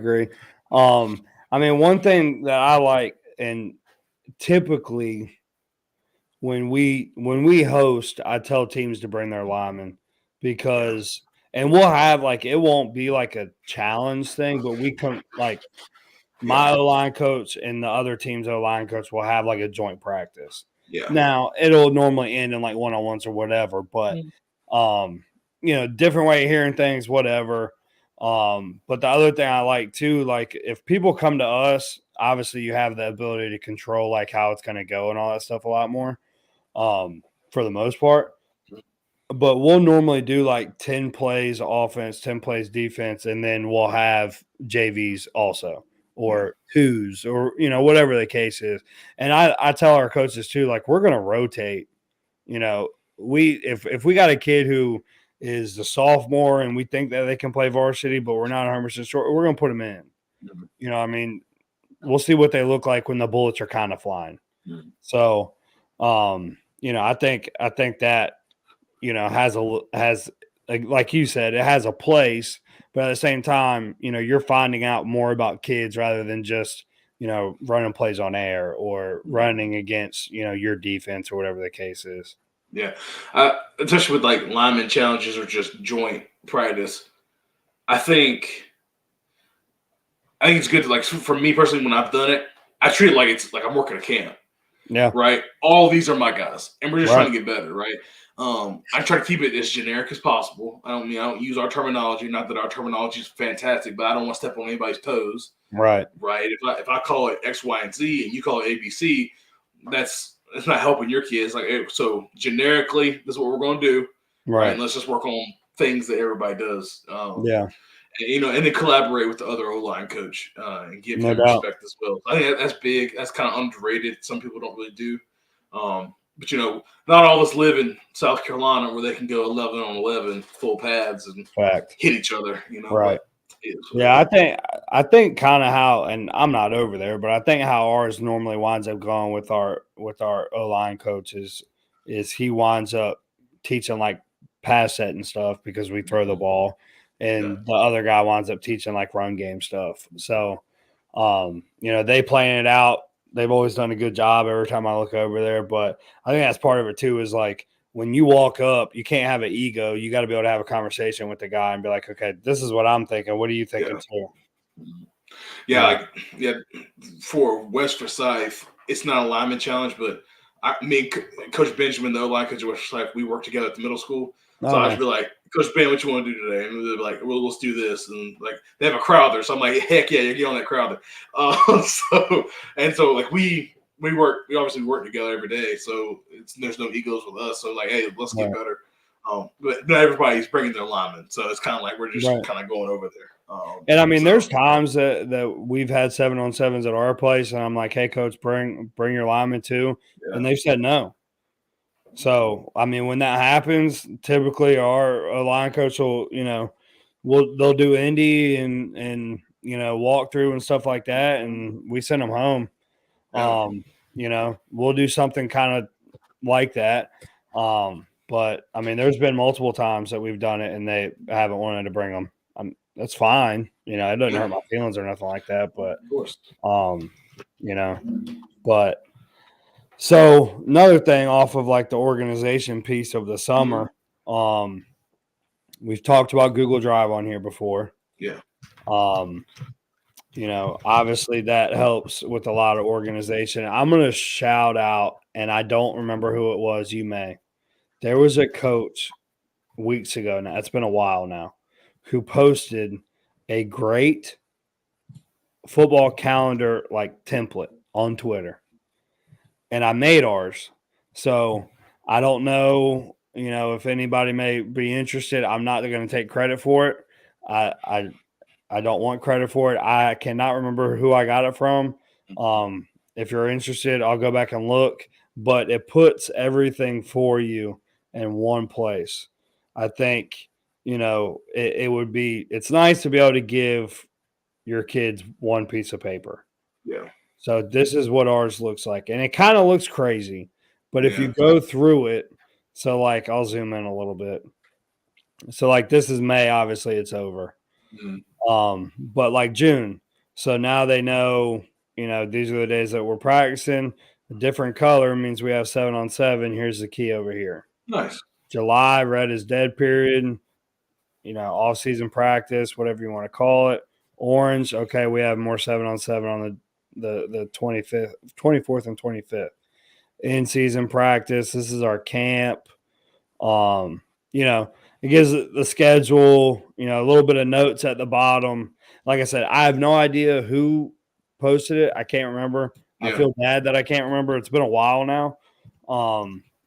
mean, one thing that I like, and typically when we host, I tell teams to bring their linemen because, and we'll have it won't be like a challenge thing, but we come my O-line coach and the other team's O-line coach will have a joint practice. Yeah. Now it'll normally end in one-on-ones or whatever, but different way of hearing things, whatever. But the other thing I like too, if people come to us, obviously you have the ability to control how it's going to go and all that stuff a lot more, for the most part. But we'll normally do 10 plays offense, 10 plays defense, and then we'll have JVs also, or twos, or whatever the case is. And I tell our coaches too, we're going to rotate. If we got a kid who is the sophomore and we think that they can play varsity, but we're not 100% sure, we're going to put them in. I mean, we'll see what they look like when the bullets are kind of flying. So, I think that, has like you said, it has a place, but at the same time, you're finding out more about kids rather than just, running plays on air or running against, your defense or whatever the case is. Yeah. Especially with lineman challenges or just joint practice. I think it's good to for me personally, when I've done it, I treat it like it's I'm working a camp. Yeah. Right. All these are my guys and we're just trying to get better. Right. I try to keep it as generic as possible. I don't use our terminology. Not that our terminology is fantastic, but I don't want to step on anybody's toes. Right. Right. If I call it X, Y, and Z and you call it ABC, it's not helping your kids. So generically, this is what we're going to do. Right. And let's just work on things that everybody does. Yeah. And, and then collaborate with the other O-line coach and give him respect as well. I think that's big. That's kind of underrated. Some people don't really do. But, not all of us live in South Carolina where they can go 11-on-11 full pads and hit each other, Right. Yeah, I think kind of how, and I'm not over there, but I think how ours normally winds up going with our O-line coaches is he winds up teaching pass set and stuff because we throw the ball, and the other guy winds up teaching run game stuff. So, they playing it out. They've always done a good job every time I look over there, but I think that's part of it too, is when you walk up, you can't have an ego. You got to be able to have a conversation with the guy and be like, okay, this is what I'm thinking. What are you thinking too? Yeah. For West Forsyth, it's not a lineman challenge, but Coach Benjamin, the O-line coach at West Forsyth, we worked together at the middle school. So I just be like, Coach Ben, what you want to do today? And they're like, well, let's do this. And they have a crowder. So I'm like, heck yeah, you get on that crowder. So we obviously work together every day. So there's no egos with us. So hey, let's get better. But not everybody's bringing their linemen. So it's kind of we're just kind of going over there. And I mean, there's times that we've had 7-on-7s at our place, and I'm like, hey, coach, bring your linemen too. Yeah. And they've said no. So, I mean, when that happens, typically our line coach will, they'll do Indy and walk through and stuff like that, and we send them home. We'll do something kind of like that. But I mean, there's been multiple times that we've done it and they haven't wanted to bring them. That's fine. It doesn't hurt my feelings or nothing like that. But, of course. But so another thing off of the organization piece of the summer, we've talked about Google Drive on here before. Yeah. obviously that helps with a lot of organization. I'm going to shout out, and I don't remember who it was. You may. There was a coach weeks ago now. It's been a while now, who posted a great football calendar like template on Twitter, and I made ours. So I don't know, if anybody may be interested. I'm not going to take credit for it. I don't want credit for it. I cannot remember who I got it from. If you're interested, I'll go back and look. But it puts everything for you in one place. I think, it would be – it's nice to be able to give your kids one piece of paper. Yeah. So this is what ours looks like. And it kind of looks crazy. But if you go through it – so, like, I'll zoom in a little bit. So, like, this is May. Obviously, it's over. Mm-hmm. But like June. So now they know, these are the days that we're practicing. A different color means we have 7-on-7. Here's the key over here. Nice. July, red is dead period. Off season practice, whatever you want to call it. Orange, okay, we have more 7-on-7 on the 25th, 24th and 25th. In season practice, this is our camp. It gives the schedule, a little bit of notes at the bottom. Like I said, I have no idea who posted it. I can't remember. Yeah. I feel bad that I can't remember. It's been a while now.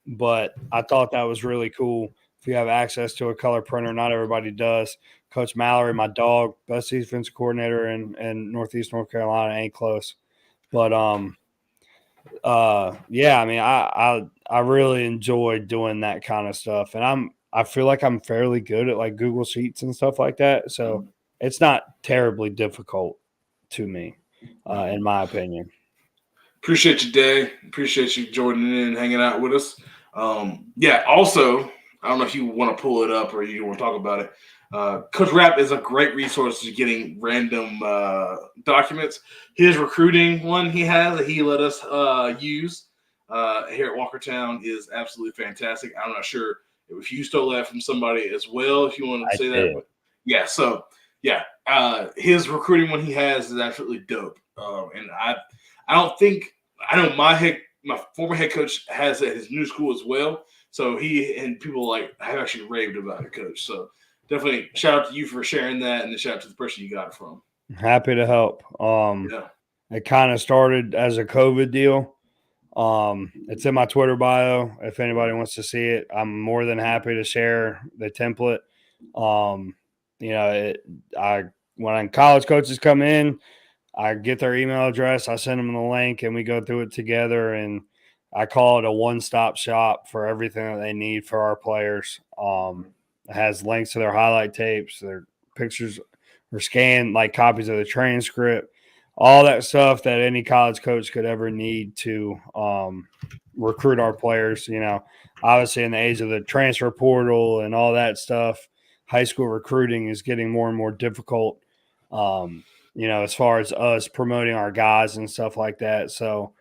But I thought that was really cool. If you have access to a color printer, not everybody does. Coach Mallory, my dog, best defensive coordinator in Northeast North Carolina, ain't close. But yeah, I mean, I really enjoy doing that kind of stuff, and I feel like I'm fairly good at like Google Sheets and stuff like that. So it's not terribly difficult to me, in my opinion. Appreciate you, Day. Appreciate you joining in and hanging out with us. Yeah, also, I don't know if you want to pull it up or you want to talk about it. Coach Rapp is a great resource to getting random documents. His recruiting one he has that he let us use here at Walkertown is absolutely fantastic. I'm not sure if you stole that from somebody as well, if you want to say that. But yeah, so yeah, his recruiting one he has is absolutely dope. And I know my former head coach has it at his new school as well. So he and people like have actually raved about it, Coach. So definitely shout out to you for sharing that, and then shout out to the person you got it from. Happy to help. It kind of started as a COVID deal. It's in my Twitter bio. If anybody wants to see it, I'm more than happy to share the template. When college coaches come in, I get their email address, I send them the link, and we go through it together. And I call it a one-stop shop for everything that they need for our players. It has links to their highlight tapes, their pictures, or scanned like copies of the transcript. All that stuff that any college coach could ever need to recruit our players. Obviously in the age of the transfer portal and all that stuff, high school recruiting is getting more and more difficult, as far as us promoting our guys and stuff like that. So,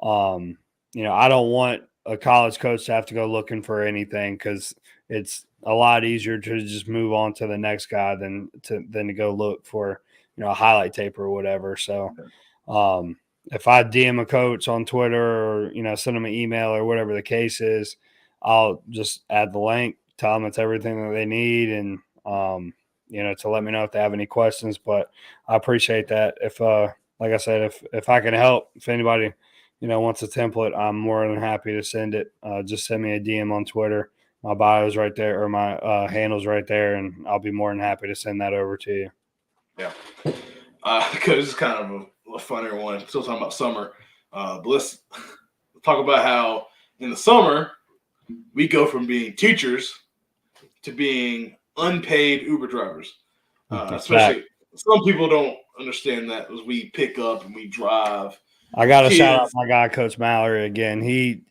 I don't want a college coach to have to go looking for anything because it's a lot easier to just move on to the next guy than to go look for a highlight tape or whatever. So if I DM a coach on Twitter or, send them an email or whatever the case is, I'll just add the link, tell them it's everything that they need, and, to let me know if they have any questions. But I appreciate that. If, like I said, if I can help, if anybody, wants a template, I'm more than happy to send it. Just send me a DM on Twitter. My bio's right there, or my handle's right there, and I'll be more than happy to send that over to you. Yeah. Because it's kind of a funnier one. Still talking about summer. But let's talk about how in the summer we go from being teachers to being unpaid Uber drivers. Especially some people don't understand that as we pick up and we drive. I got to shout out my guy, Coach Mallory, again. He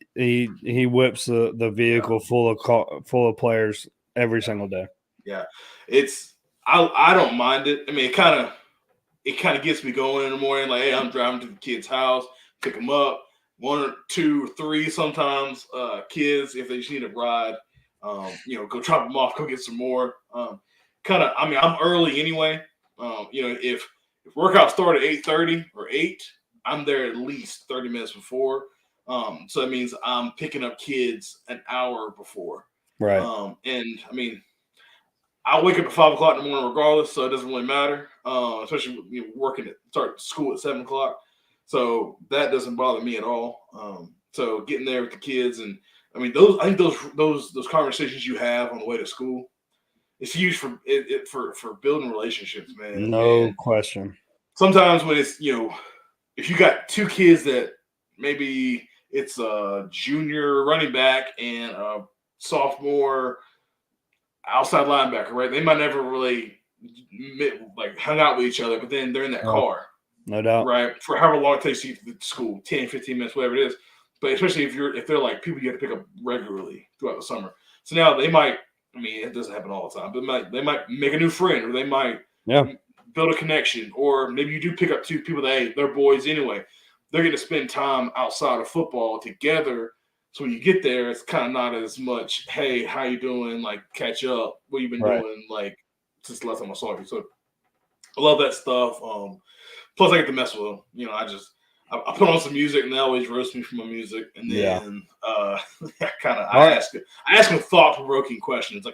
whips the vehicle full of players every single day. Yeah, I don't mind it. I mean, it kind of gets me going in the morning. Like, hey, I'm driving to the kid's house, pick them up, 1 or 2 or 3 sometimes. Kids, if they just need a ride, go drop them off, go get some more. I'm early anyway. If if workouts start at 8:30 or 8, I'm there at least 30 minutes before. So that means I'm picking up kids an hour before. Right. And I mean, I wake up at 5 o'clock in the morning regardless, so it doesn't really matter. Especially working start school at 7 o'clock, so that doesn't bother me at all. So getting there with the kids, and I mean I think those conversations you have on the way to school, it's huge for for building relationships, man. No question. Sometimes when it's if you got two kids that maybe it's a junior running back and a sophomore outside linebacker, right? They might never really like hung out with each other, but then they're in that car. No doubt. Right. For however long it takes you to school, 10, 15 minutes, whatever it is. But especially if they're like people you have to pick up regularly throughout the summer. So now they might, I mean, it doesn't happen all the time, but they might make a new friend, or they might build a connection, or maybe you do pick up two people that, hey, they're boys anyway. They're going to spend time outside of football together. So when you get there, it's kind of not as much, hey, how you doing? Like, catch up. What you been doing? Like, since the last time I saw you. So I love that stuff. Plus, I get to mess with them. I put on some music, and they always roast me for my music. And then I ask them thought-provoking questions. I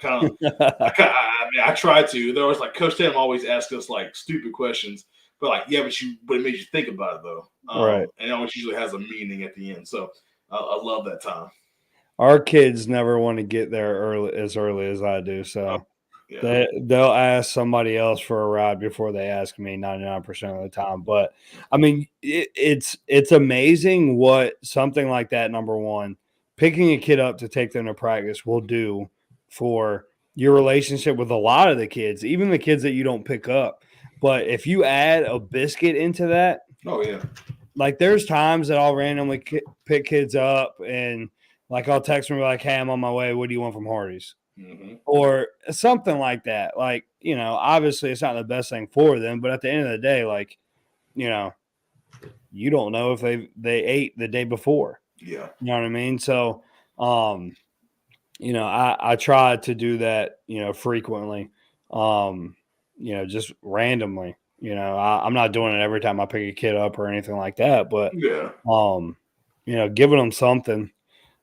try to. They're always like, Coach Tatum always asks us like stupid questions, but like, but it made you think about it though. Right. And it always usually has a meaning at the end. So I love that time. Our kids never want to get there as early as I do. So they'll ask somebody else for a ride before they ask me 99% of the time. But I mean, it's amazing what something like that, number one, picking a kid up to take them to practice will do for your relationship with a lot of the kids, even the kids that you don't pick up. But if you add a biscuit into that, like there's times that I'll randomly pick kids up and like I'll text them like, hey, I'm on my way. What do you want from Hardee's? Mm-hmm. Or something like that. Like, obviously it's not the best thing for them, but at the end of the day, like, you don't know if they ate the day before. Yeah. You know what I mean? So, I try to do that, frequently, just randomly. I'm not doing it every time I pick a kid up or anything like that, but giving them something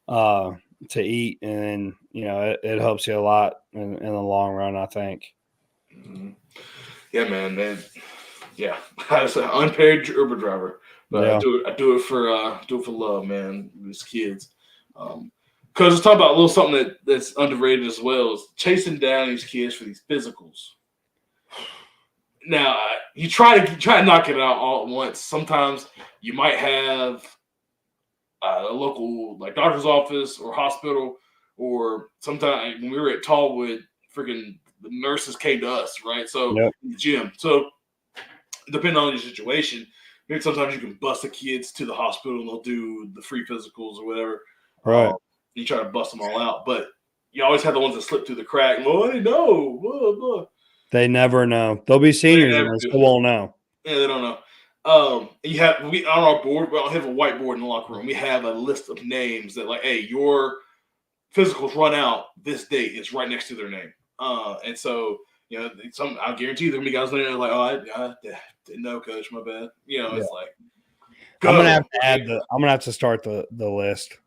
to eat, and it helps you a lot in the long run, I think. Mm-hmm. Yeah, man. Yeah, I was an unpaid Uber driver, but I do it for love, man. These kids, because let's talk about a little something that's underrated as well, is chasing down these kids for these physicals. Now, you try to knock it out all at once. Sometimes you might have a local like doctor's office or hospital, or sometimes when we were at Tallwood, freaking the nurses came to us, right? So in the gym. So depending on your situation, maybe sometimes you can bust the kids to the hospital and they'll do the free physicals or whatever. Right. You try to bust them all out, but you always have the ones that slip through the crack. Well, they know. Blah, blah. They never know. They'll be seniors and they still won't know. Yeah, they don't know. We on our board. We don't have a whiteboard in the locker room. We have a list of names that like, hey, your physicals run out this date. It's right next to their name. And so I guarantee there'll be guys there like, oh, I didn't know, coach, my bad. It's like I'm gonna have to start the list.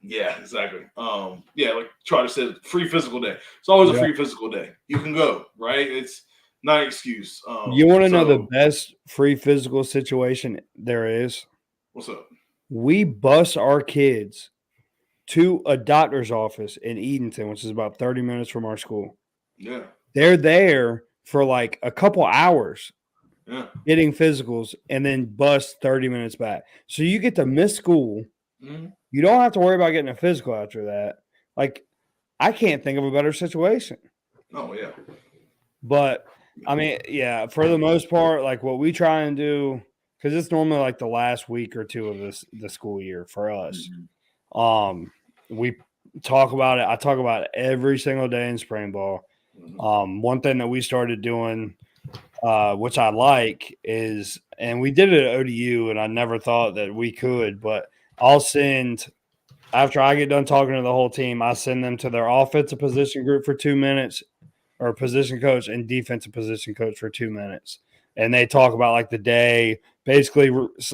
Yeah, exactly. Like Trotter said, free physical day. It's always a free physical day. You can go, right? It's not an excuse. You want to know the best free physical situation there is? What's up? We bus our kids to a doctor's office in Edenton, which is about 30 minutes from our school. Yeah. They're there for like a couple hours getting physicals and then bus 30 minutes back. So you get to miss school. Mm-hmm. You don't have to worry about getting a physical after that. Like, I can't think of a better situation. Oh, yeah. But, I mean, yeah, for the most part, like what we try and do, because it's normally like the last week or two of the school year for us. Mm-hmm. We talk about it. I talk about it every single day in spring ball. Mm-hmm. One thing that we started doing, which I like, is, and we did it at ODU, and I never thought that we could, but I'll send, after I get done talking to the whole team, I send them to their offensive position group for 2 minutes, or position coach and defensive position coach for 2 minutes. and they talk about like the day, basically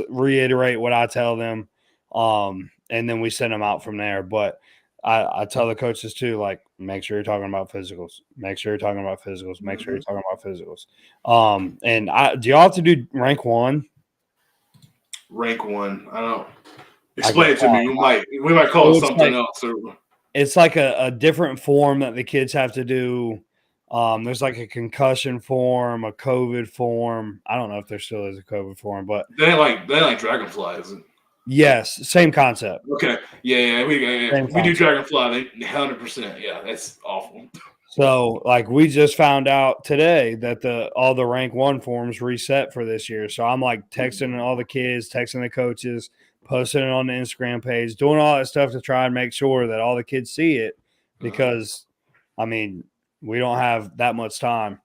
reiterate what I tell them, and then we send them out from there. But I tell the coaches too, like, make sure you're talking about physicals. Make sure you're talking about physicals. Make sure you're talking about physicals. And do y'all have to do rank 1? Rank 1. I don't. Explain it to me. We might call it something else. It's like a different form that the kids have to do. There's like a concussion form, a COVID form. I don't know if there still is a COVID form, but they like Dragonfly, is it? Yes, same concept. Okay, yeah. We do Dragonfly. 100%. Yeah, that's awful. So, like, we just found out today that all the rank 1 forms reset for this year. So I'm like texting all the kids, texting the coaches, posting it on the Instagram page, doing all that stuff to try and make sure that all the kids see it, because I mean, we don't have that much time.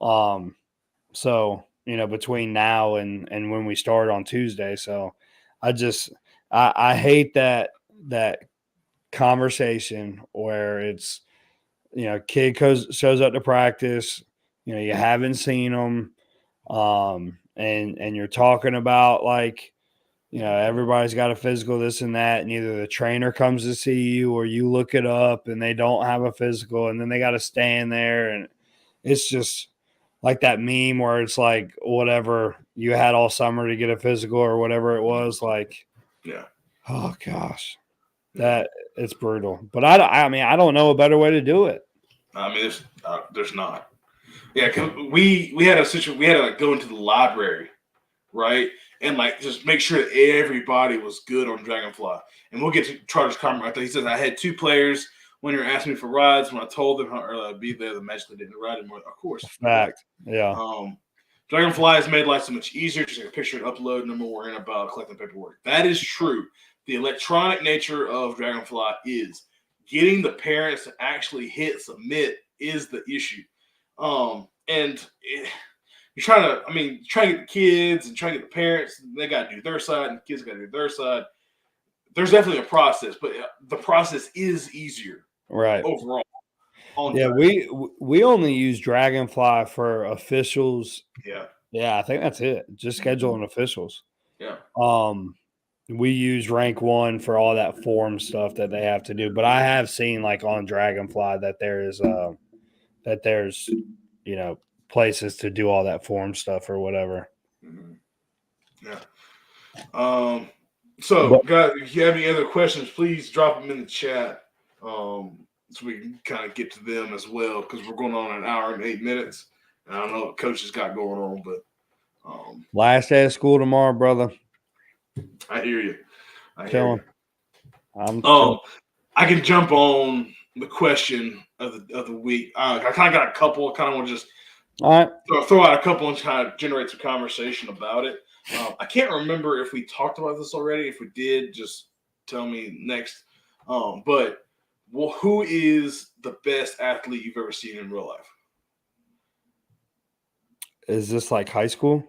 So, between now and when we start on Tuesday. So I hate that conversation where it's, kid shows up to practice, you haven't seen them, and you're talking about like, everybody's got a physical, this and that, and either the trainer comes to see you or you look it up and they don't have a physical, and then they got to stand there, and it's just like that meme where it's like, whatever, you had all summer to get a physical or whatever it was, like, yeah. Oh gosh, that it's brutal. But I mean, I don't know a better way to do it. I mean, there's not. Yeah, we had a situation. We had to like go into the library, right, and like just make sure that everybody was good on Dragonfly. And we'll get to Chargers comment right there. He says, I had 2 players when they were asking me for rides. When I told them how early I'd be there, they magically didn't ride anymore. Of course, fact, yeah. Dragonfly has made life so much easier. Just take a picture and upload. No more worrying about collecting paperwork. That is true. The electronic nature of Dragonfly is getting the parents to actually hit submit is the issue. You're trying to get the kids and trying to get the parents. They got to do their side, and the kids got to do their side. There's definitely a process, but the process is easier, right? Overall. Yeah, we only use Dragonfly for officials. Yeah, I think that's it. Just scheduling officials. Yeah. We use rank 1 for all that form stuff that they have to do. But I have seen like on Dragonfly that there's places to do all that form stuff or whatever. Yeah. So guys, if you have any other questions, please drop them in the chat. So we can kind of get to them as well, because we're going on 1 hour and 8 minutes. And I don't know what Coach has got going on, but last day of school tomorrow, brother. I hear you. I can jump on the question of the week. I kind of got a couple. I kind of want to just throw out a couple and kind of generate some conversation about it. I can't remember if we talked about this already. If we did, just tell me next. But who is the best athlete you've ever seen in real life? Is this like high school?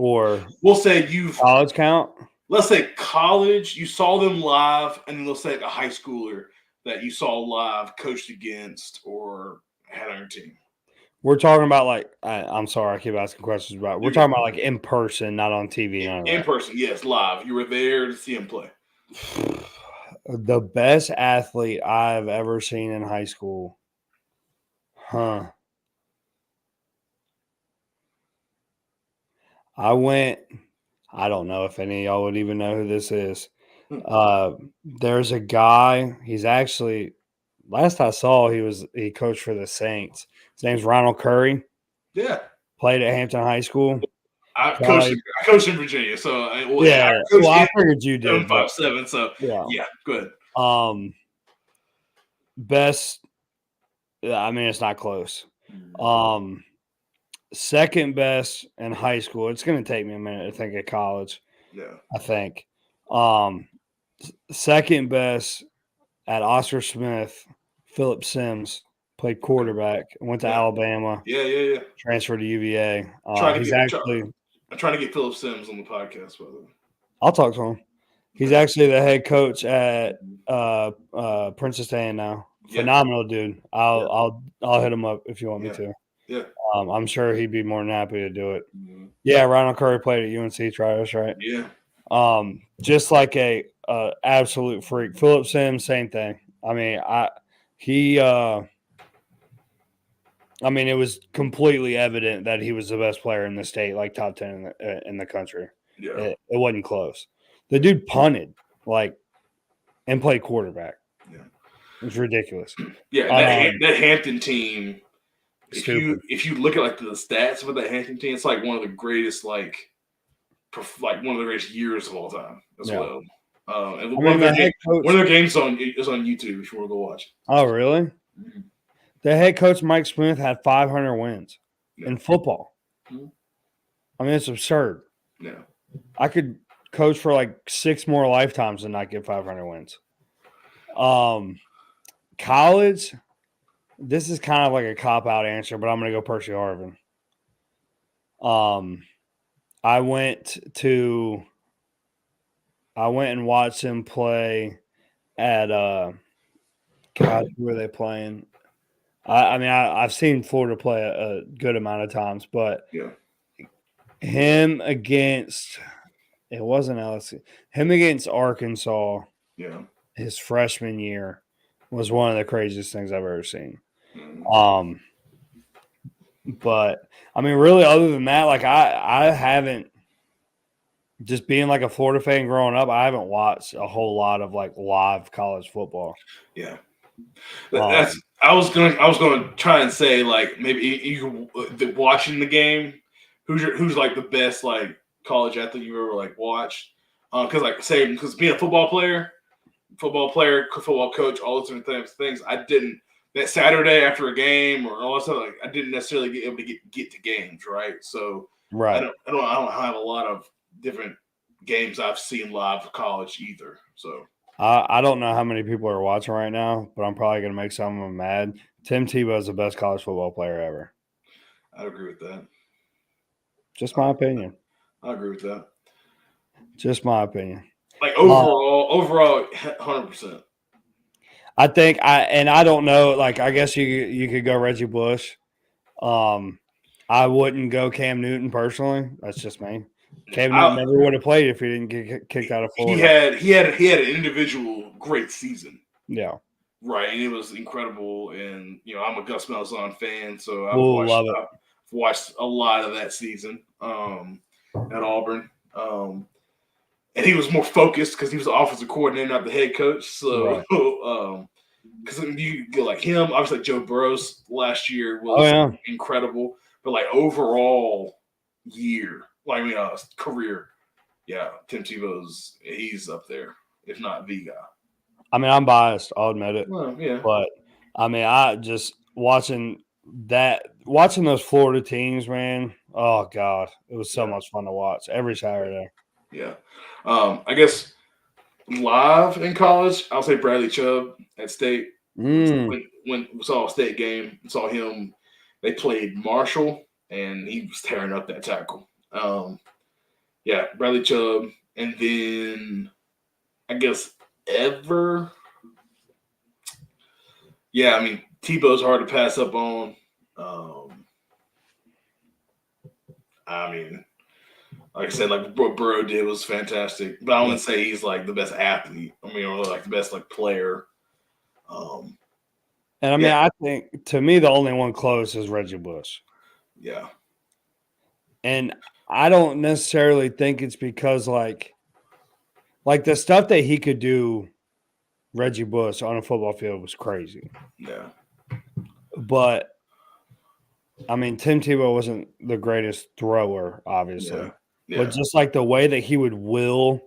Or we'll say college count. Let's say college. You saw them live, and then let's say like a high schooler that you saw live, coached against, or had on your team. We're talking about like I'm sorry, I keep asking questions about. We're talking about like in person, not on TV. In person, yes, live. You were there to see him play. The best athlete I've ever seen in high school, I don't know if any of y'all would even know who this is. There's a guy, he's actually, last I saw, he coached for the Saints. His name's Ronald Curry. Yeah. Played at Hampton High School. I coached in Virginia, so I figured you did. 5'7", so yeah, good. Best, I mean, it's not close. Second best in high school. It's going to take me a minute to think of college. Yeah, I think. Second best at Oscar Smith, Philip Sims, played quarterback, went to Alabama. Yeah. Transferred to UVA. I'm trying to get Philip Sims on the podcast, by the way. I'll talk to him. He's actually the head coach at Princess Anne now. Phenomenal dude. I'll hit him up if you want me to. Yeah. I'm sure he'd be more than happy to do it. Mm-hmm. Yeah, Ronald Curry played at UNC Trios, right? Yeah. Just like a absolute freak. Philip Sims, same thing. I mean, it was completely evident that he was the best player in the state, like top 10 in the country. Yeah. It wasn't close. The dude punted and played quarterback. Yeah. It was ridiculous. Yeah, that Hampton team. If you look at like the stats of that Hampton team, it's like one of the greatest one of the greatest years of all time as well. And one of their games is on YouTube if you want to go watch it. Oh, really? Mm-hmm. The head coach Mike Smith had 500 wins in football. Mm-hmm. I mean, it's absurd. Yeah, I could coach for like 6 more lifetimes and not get 500 wins. College, this is kind of like a cop-out answer, but I'm going to go Percy Harvin. I went and watched him play at God, who were they playing? I've seen Florida play a good amount of times, but him against Arkansas, his freshman year was one of the craziest things I've ever seen. But I mean, really, other than that, like I haven't, just being like a Florida fan growing up, I haven't watched a whole lot of like live college football. Yeah. I was gonna try and say like maybe you watching the game, who's like the best like college athlete you've ever like watched? Because being a football player, football coach, all those different things. I didn't that Saturday after a game or all that stuff. Like I didn't necessarily get able to get to games, right? So right, I don't have a lot of different games I've seen live for college either. So I don't know how many people are watching right now, but I'm probably going to make some of them mad. Tim Tebow is the best college football player ever. I agree with that. Just my opinion. I agree with that. Just my opinion. Like overall, 100%. I think I don't know. Like I guess you could go Reggie Bush. I wouldn't go Cam Newton personally. That's just me. Cam Newton never would have played if he didn't get kicked out of Florida. He had an individual great season. Yeah. Right, and it was incredible. And I'm a Gus Malzahn fan, so I've watched a lot of that season at Auburn. And he was more focused because he was the offensive coordinator, not the head coach. So, because you go like him, obviously Joe Burrows last year was incredible, but like overall year, career, Tim Tebow's he's up there, if not the guy. I mean, I'm biased. I'll admit it. Well, yeah, but I mean, I just watching those Florida teams, man. Oh God, it was so much fun to watch every Saturday. Yeah. I guess live in college, I'll say Bradley Chubb at State. When we saw a State game, saw him. They played Marshall, and he was tearing up that tackle. Bradley Chubb, and then I guess ever. Yeah, I mean Tebow's hard to pass up on. I mean. Like I said, like what Burrow did was fantastic, but I wouldn't say he's like the best athlete. I mean, or like the best like player. And I mean, I think to me the only one close is Reggie Bush. Yeah. And I don't necessarily think it's because like the stuff that he could do, Reggie Bush on a football field was crazy. Yeah. But I mean, Tim Tebow wasn't the greatest thrower, obviously. Yeah. But just like the way that he would will,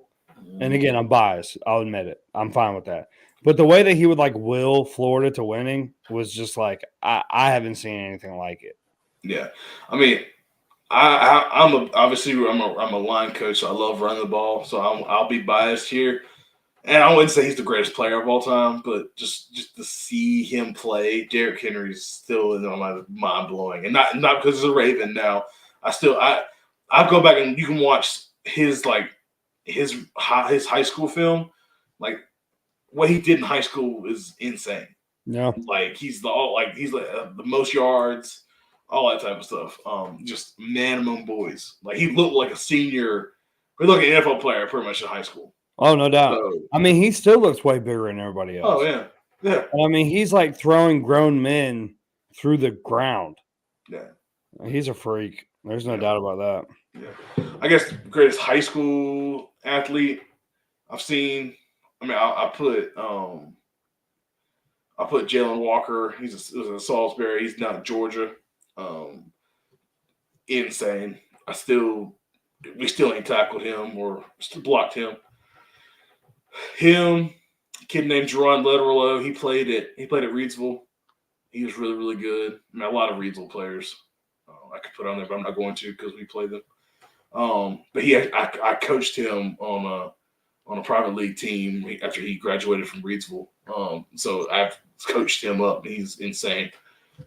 and again, I'm biased. I'll admit it. I'm fine with that. But the way that he would like will Florida to winning was just like I haven't seen anything like it. Yeah, I mean, I'm a line coach. So I love running the ball, so I'll be biased here. And I wouldn't say he's the greatest player of all time, but just to see him play, Derrick Henry's still in my mind blowing, and not because he's a Raven. Now I go back and you can watch his high school film. Like what he did in high school is insane. Yeah, like he's the most yards. all that type of stuff. Just man among boys. Like he looked like a senior. He looked like an NFL player pretty much in high school. Oh, no doubt. So, I mean, he still looks way bigger than everybody else. Oh yeah, yeah. I mean, he's like throwing grown men through the ground. Yeah, he's a freak. There's no doubt about that. Yeah, I guess greatest high school athlete I've seen. I mean, I put Jalen Walker. He's a Salisbury. He's not Georgia. Insane. We still ain't tackled him or still blocked him. Him, a kid named Jerron Letterlow. He played at Reidsville. He was really, really good. I mean, a lot of Reidsville players I could put on there, but I'm not going to because we played them. But I coached him on a private league team after he graduated from Reidsville. So I've coached him up. He's insane.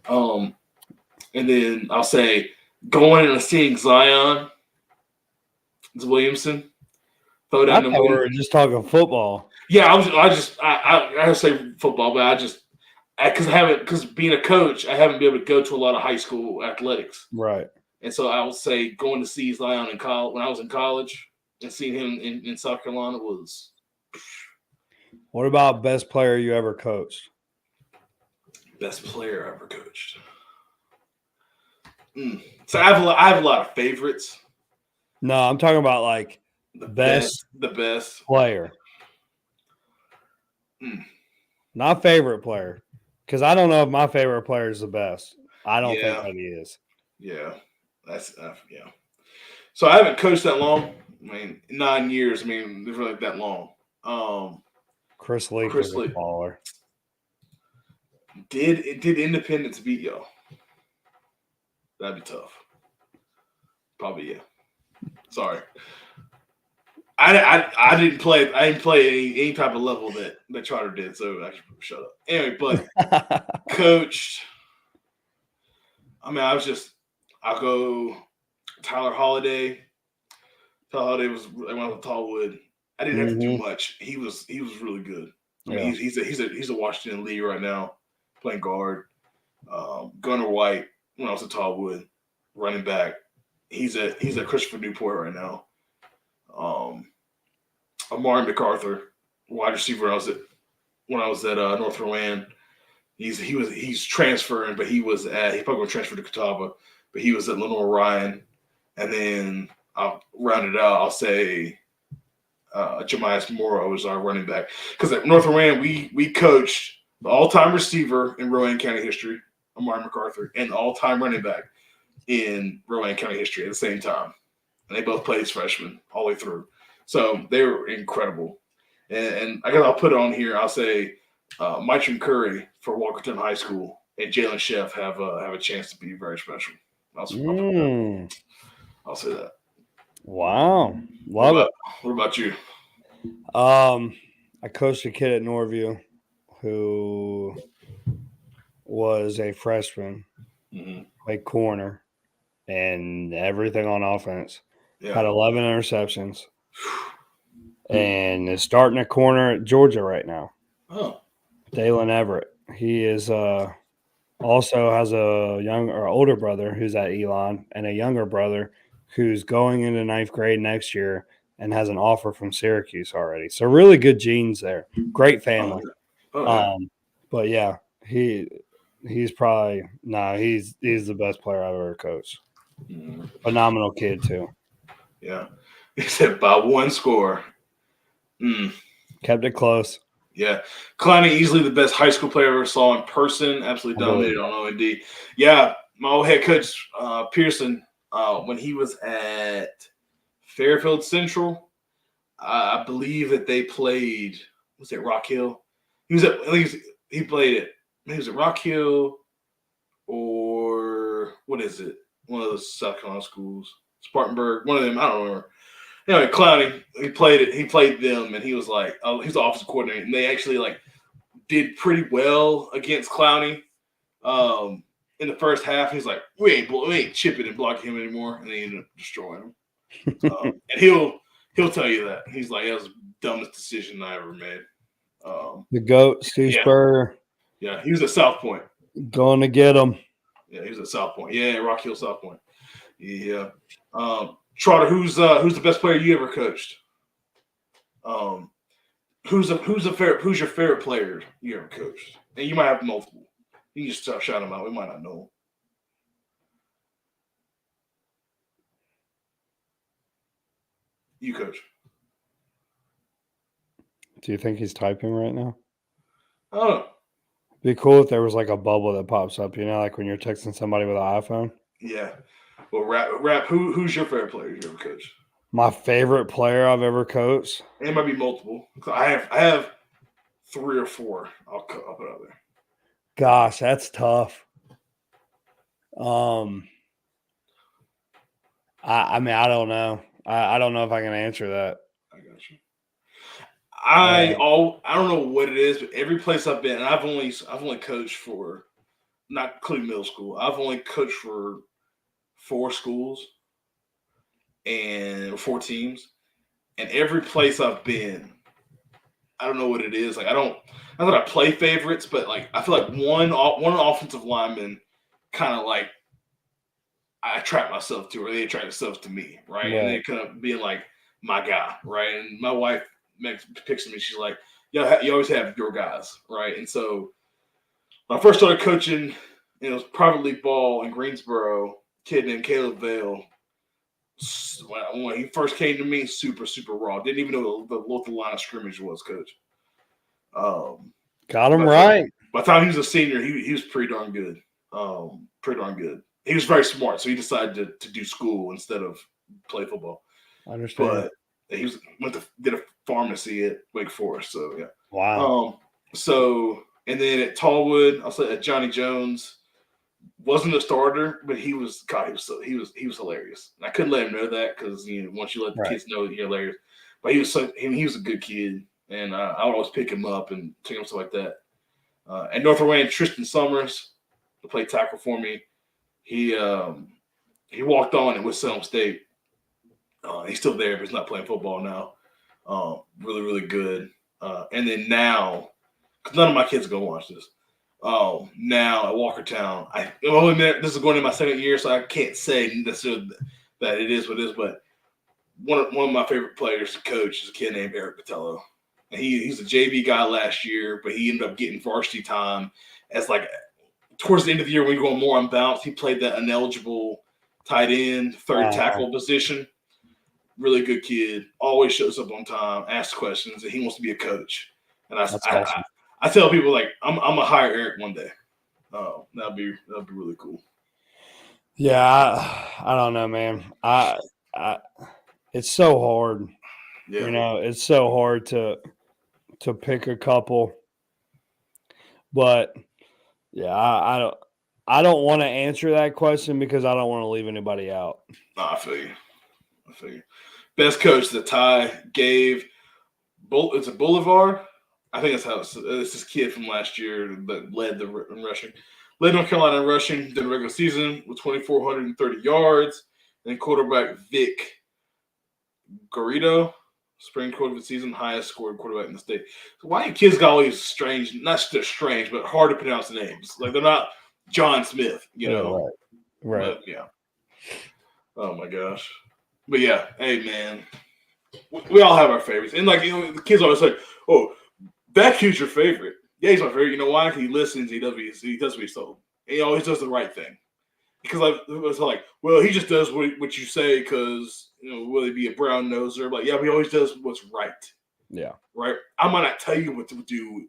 And then I'll say going and seeing Zion Williamson. I thought we were just talking football. Yeah, I say football, but because being a coach, I haven't been able to go to a lot of high school athletics. Right. And so I would say going to see Zion in college when I was in college and seeing him in South Carolina was. What about best player you ever coached? Best player I ever coached. So I have a lot of favorites. No, I'm talking about like the best player. Not favorite player. Because I don't know if my favorite player is the best. I don't think that he is. Yeah. That's yeah. So I haven't coached that long. I mean, 9 years. I mean, it's really that long. Chris Leak was a baller. Did Independence beat y'all? That'd be tough. Probably, yeah. Sorry. I didn't play. I didn't play any type of level that Charter did, so I should shut up. Anyway, but coached. I mean, I'll go Tyler Holiday. Tyler Holiday was when I was at Tallwood. I didn't have to do much. He was really good. I mean, he's a Washington Lee right now, playing guard. Gunnar White when I was at Tallwood, running back. He's at Christopher Newport right now. Amari MacArthur, wide receiver. When I was at North Rowan. He's transferring, but he's probably going to transfer to Catawba, but he was at Lenore Ryan. And then I'll round it out. I'll say Jemias Morrow is our running back. Because at North Rowan, we coached the all-time receiver in Rowan County history, Amari MacArthur, and the all-time running back in Rowan County history at the same time. And they both played as freshmen all the way through. So they were incredible. And I guess I'll put it on here. I'll say Mitron Curry for Walkerton High School and Jalen Sheff have a chance to be very special. I'll say that. Wow. Love it. What about you? I coached a kid at Norview who was a freshman, played corner, and everything on offense. Yeah. Had 11 interceptions. And is starting a corner at Georgia right now. Oh. Dalen Everett. He is also has a older brother who's at Elon and a younger brother who's going into 9th grade next year and has an offer from Syracuse already. So really good genes there. Great family. But yeah, he's probably he's the best player I've ever coached. Phenomenal kid too. Yeah. He said by one score. Kept it close. Yeah. Clowney, easily the best high school player I ever saw in person. Absolutely dominated on OND. Yeah. My old head coach, Pearson, when he was at Fairfield Central, I believe that they played, was it Rock Hill? He played it. He was at Rock Hill or what is it? One of those South Carolina schools. Spartanburg, one of them, I don't remember. Anyway, Clowney, he played them, and he was like, he was the offensive coordinator, and they actually did pretty well against Clowney. In the first half, he's like, we ain't chipping and blocking him anymore, and they ended up destroying him. And he'll tell you that. He's like, that was the dumbest decision I ever made. The GOAT, Steve Spurrier. Yeah, he was at South Point. Going to get him. Yeah, he was at South Point. Yeah, Rock Hill, South Point. Yeah. Trotter, who's the best player you ever coached? Who's your favorite player you ever coached? And you might have multiple. You can just shout them out. We might not know them. You coach. Do you think he's typing right now? Oh. It'd be cool if there was like a bubble that pops up, like when you're texting somebody with an iPhone. Yeah. Well, rap. Who's your favorite player you ever coached? My favorite player I've ever coached. And it might be multiple. I have 3 or 4. I'll put out there. Gosh, that's tough. I mean, I don't know. I don't know if I can answer that. I got you. I don't know what it is, but every place I've been, and I've only coached for, not including middle school. I've only coached for 4 schools and 4 teams, and every place I've been, I don't know what it is. Like not that I play favorites, but like I feel like one offensive lineman kind of like I attract myself to, or they attract themselves to me, right? And they kind of being like my guy, right? And my wife picks me. She's like, "Yeah, you always have your guys, right?" And so when I first started coaching, it was private league ball in Greensboro. A kid named Caleb Vale. When he first came to me, super raw. Didn't even know what the line of scrimmage was, coach. Got him right. By the time he was a senior, he was pretty darn good. Pretty darn good. He was very smart, so he decided to do school instead of play football. I understand. But he did a pharmacy at Wake Forest. So yeah. Wow. And then at Tallwood, I'll say at Johnny Jones, wasn't a starter, but he was hilarious. And I couldn't let him know that because once you let the kids know you're hilarious. But he was a good kid, and I would always pick him up and take him stuff like that. At North Orlando, Tristan Summers, who played tackle for me, he walked on at Salem State. He's still there, but he's not playing football now. Really, really good. And then now, because none of my kids are going to watch this. Now at Walkertown, this is going in my second year, so I can't say necessarily that it is what it is, but one of my favorite players to coach is a kid named Eric Patello. And he's a JV guy last year, but he ended up getting varsity time as like towards the end of the year when you're going more unbalanced. He played that ineligible tight end, third tackle position. Really good kid, always shows up on time, asks questions, and he wants to be a coach. And I tell people like I'm gonna hire Eric one day. Oh, that'd be really cool. Yeah, I don't know, man. It's so hard. Yeah. It's so hard to pick a couple. But yeah, I don't want to answer that question because I don't want to leave anybody out. No, I feel you. Best coach that Ty gave. It's a Boulevard. I think that's how it's this kid from last year that led the rushing. Led North Carolina in rushing during the regular season with 2,430 yards. And quarterback Vic Garrido, spring quarter of the season, highest scored quarterback in the state. So why do kids got all these strange, not just strange, but hard to pronounce names? Like they're not John Smith, Right. But, yeah. Oh my gosh. But yeah, hey man, we all have our favorites, and like the kids always say, "Oh, that kid's your favorite." Yeah, he's my favorite. You know why? Because he listens. He does what he's told. And he always does the right thing. Because it's like, well, he just does what you say because will he be a brown noser? Like, yeah, but he always does what's right. Yeah. Right. I might not tell you what to do.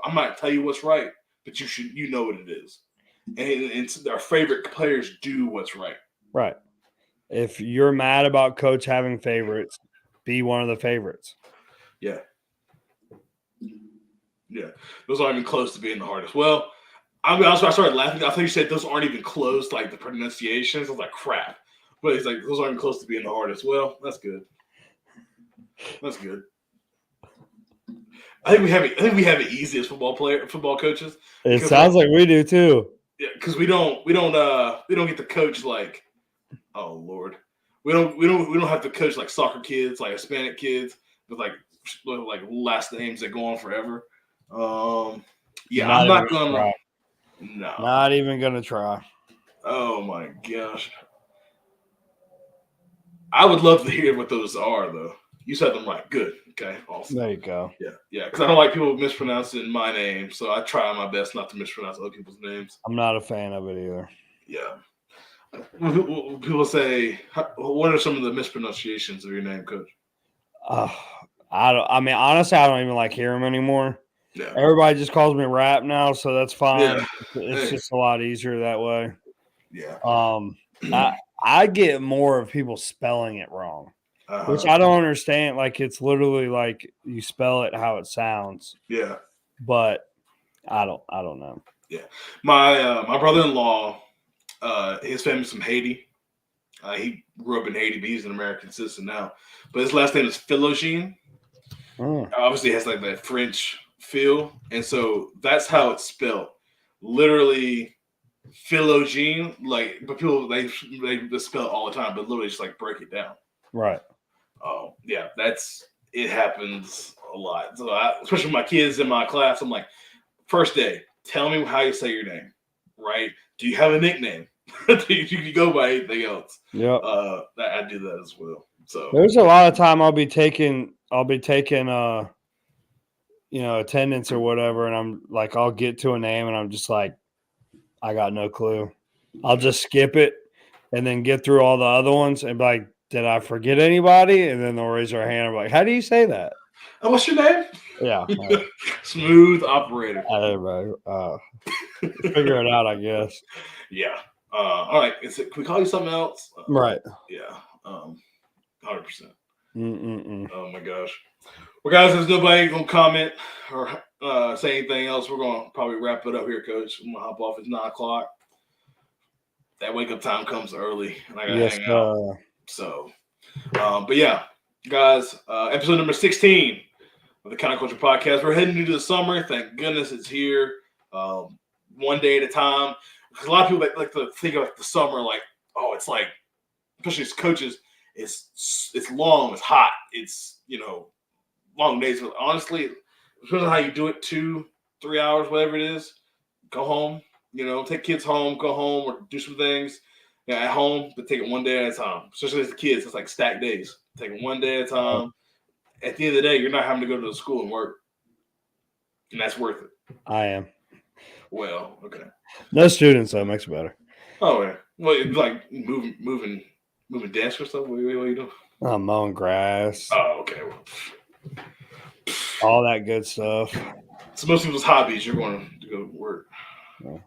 I might tell you what's right, but you know what it is. And our favorite players do what's right. Right. If you're mad about coach having favorites, be one of the favorites. Yeah. Yeah. Those aren't even close to being the hardest. Well, I started laughing. I thought you said those aren't even close, like the pronunciations. I was like, crap. But he's like, those aren't even close to being the hardest. Well, that's good. That's good. I think we have it easy as football coaches. It sounds like we do too. Yeah, because we don't get to coach like, oh Lord, we don't have to coach like soccer kids, like Hispanic kids with like last names that go on forever. Yeah, I'm not gonna. Try. No, not even gonna try. Oh my gosh. I would love to hear what those are, though. You said them right. Good. Okay. Awesome. There you go. Yeah. Yeah. Because I don't like people mispronouncing my name. So I try my best not to mispronounce other people's names. I'm not a fan of it either. Yeah. People say, what are some of the mispronunciations of your name, Coach? I mean, honestly, I don't even like hear them anymore. Yeah. Everybody just calls me Rap now, so that's fine. Yeah. It's just a lot easier that way. Yeah. I get more of people spelling it wrong, which I don't understand. Like, it's literally like you spell it how it sounds. Yeah. But I don't know. Yeah. My brother-in-law, his family's from Haiti. He grew up in Haiti, but he's an American citizen now. But his last name is Philogene. Obviously, it has like that French feel, and so that's how it's spelled. Literally, Philogene. Like, but people they spell it all the time, but literally just like break it down. Right. Oh yeah, it happens a lot. So especially with my kids in my class, I'm like, first day, tell me how you say your name. Right? Do you have a nickname? Do you go by anything else? Yeah. I do that as well. So there's a lot of time I'll be taking attendance or whatever, and I'm like, I'll get to a name and I'm just like, I got no clue. I'll just skip it and then get through all the other ones and be like, did I forget anybody? And then they'll raise their hand. I'm like, how do you say that? And what's your name? Yeah. Smooth operator. Figure it out, I guess. Yeah. All right. Can we call you something else? Right. Yeah. 100%. Mm-mm-mm. Oh my gosh. Well, guys, there's nobody gonna comment or say anything else. We're gonna probably wrap it up here, Coach. I'm gonna hop off at 9:00. That wake up time comes early, and I gotta hang out. So, but yeah, guys, episode number 16 of the Counterculture Podcast. We're heading into the summer. Thank goodness it's here. One day at a time. Because a lot of people like to think of like the summer, like, oh, it's like, especially as coaches, it's long, it's hot, it's long days. But honestly, depending on how you do it, 2-3 hours, whatever it is, go home. Take kids home, go home, or do some things at home, but take it one day at a time. Especially as the kids, it's like stacked days. Take it one day at a time. At the end of the day, you're not having to go to the school and work, and that's worth it. I am. Well, okay. No students, though, makes it better. Oh, yeah. Well, it's like moving desks or stuff. What are you doing? I'm mowing grass. Oh, okay. All that good stuff. So most people's hobbies, you're going to go to work. Yeah.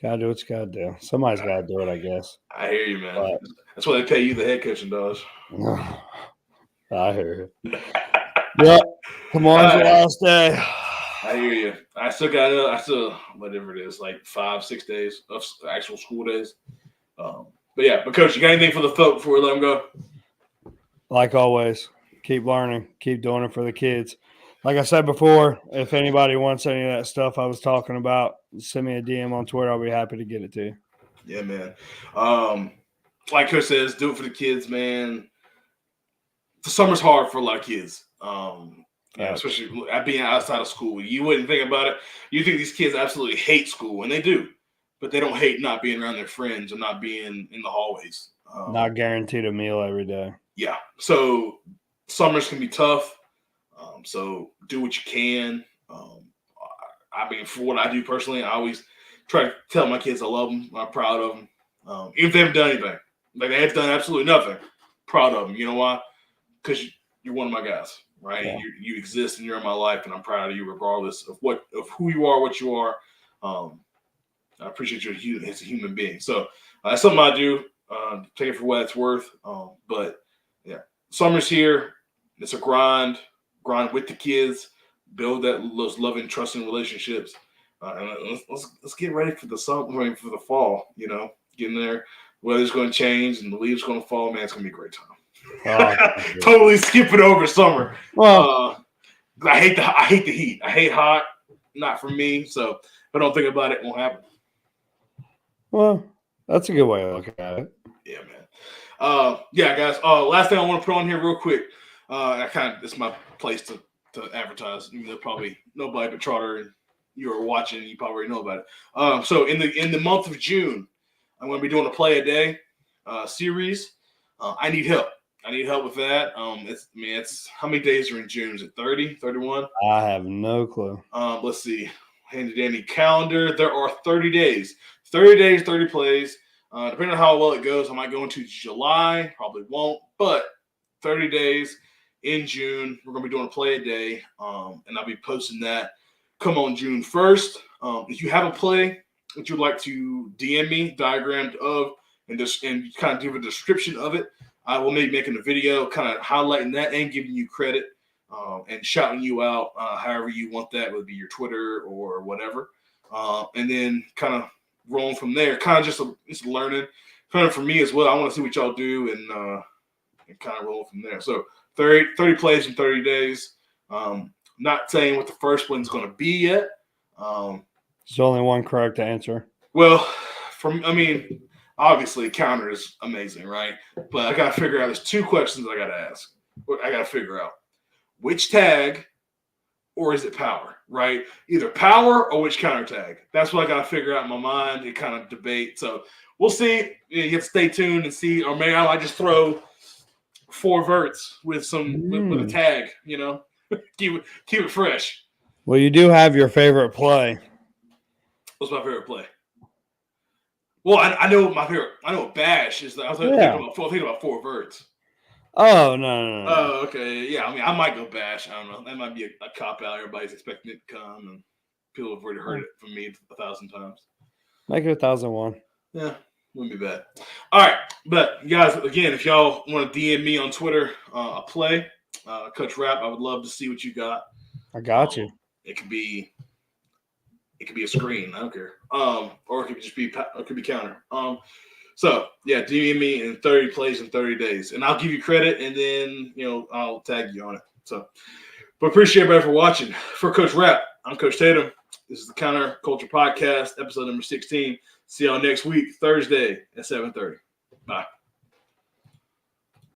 Gotta do what you gotta do. Somebody's gotta do it, I guess. I hear you, man. But that's why they pay you the head coaching does. I hear you. Yep. Tomorrow's the last day. I hear you. I still whatever it is, like 5-6 days of actual school days. But Coach, you got anything for the folk before we let them go? Like always, keep learning, keep doing it for the kids. Like I said before, if anybody wants any of that stuff I was talking about, send me a DM on Twitter. I'll be happy to get it to you. Yeah, man. Like Coach says, do it for the kids, man. The summer's hard for a lot of kids. Especially being outside of school. You wouldn't think about it. You think these kids absolutely hate school, and they do. But they don't hate not being around their friends or not being in the hallways. Not guaranteed a meal every day. Yeah. So summers can be tough. So do what you can. For what I do personally, I always try to tell my kids I love them. I'm proud of them. Even if they haven't done anything. Like they have done absolutely nothing. Proud of them. You know why? Because you're one of my guys, right? Yeah. You exist and you're in my life, and I'm proud of you regardless of who you are, what you are. I appreciate you as a human being. So that's something I do. Take it for what it's worth. But yeah, summer's here. It's a grind with the kids, build those loving, trusting relationships. And let's get ready for the summer, for the fall, getting there. Weather's going to change and the leaves going to fall. Man, it's going to be a great time. Totally skipping over summer. Well, I hate the heat. I hate hot. Not for me. So if I don't think about it, it won't happen. Well, that's a good way to look at it. Yeah, man. Yeah, guys. Last thing I want to put on here real quick. It's my place to advertise. Even though probably nobody but Trotter and you are watching, you probably already know about it. So in the month of June, I'm going to be doing a play a day series. I need help. I need help with that. It's how many days are in June? Is it 30, 31? I have no clue. Let's see. Handy dandy calendar. There are 30 days. 30 days, 30 plays. Depending on how well it goes, I might go into July. Probably won't. But 30 days in June. We're going to be doing a play a day. And I'll be posting that come on June 1st. If you have a play that you'd like to DM me, diagrammed of, and kind of give a description of it, I will maybe making a video kind of highlighting that and giving you credit and shouting you out however you want that, whether it be your Twitter or whatever. And then kind of rolling from there, kind of just learning. Kind of for me as well, I want to see what y'all do and kind of roll from there. So 30 plays in 30 days. Not saying what the first one's going to be yet. There's only one correct answer. Well, obviously, counter is amazing, right? But I got to figure out. There's two questions I got to ask. I got to figure out which tag, or is it power, right? Either power or which counter tag. That's what I got to figure out in my mind and kind of debate. So we'll see. You have to stay tuned and see. Or maybe I might just throw 4 verts with with a tag. Keep it fresh. Well, you do have your favorite play. What's my favorite play? Well, I know my favorite. I know bash is. I was thinking about 4 verts. Oh no. Oh, okay. Yeah, I might go bash. I don't know. That might be a cop out. Everybody's expecting it to come, and people have already heard it from me 1,000 times. Make it 1,001. Yeah, wouldn't be bad. All right, but guys, again, if y'all want to DM me on Twitter, a play, Coach Rap, I would love to see what you got. I got you. It could be a screen. I don't care. Or it could just be. It could be counter. So yeah, DM me in 30 plays in 30 days, and I'll give you credit, and then I'll tag you on it. So, but appreciate everybody for watching. For Coach Rap, I'm Coach Tatum. This is the Counter Culture Podcast, episode number 16. See y'all next week, Thursday at 7:30. Bye.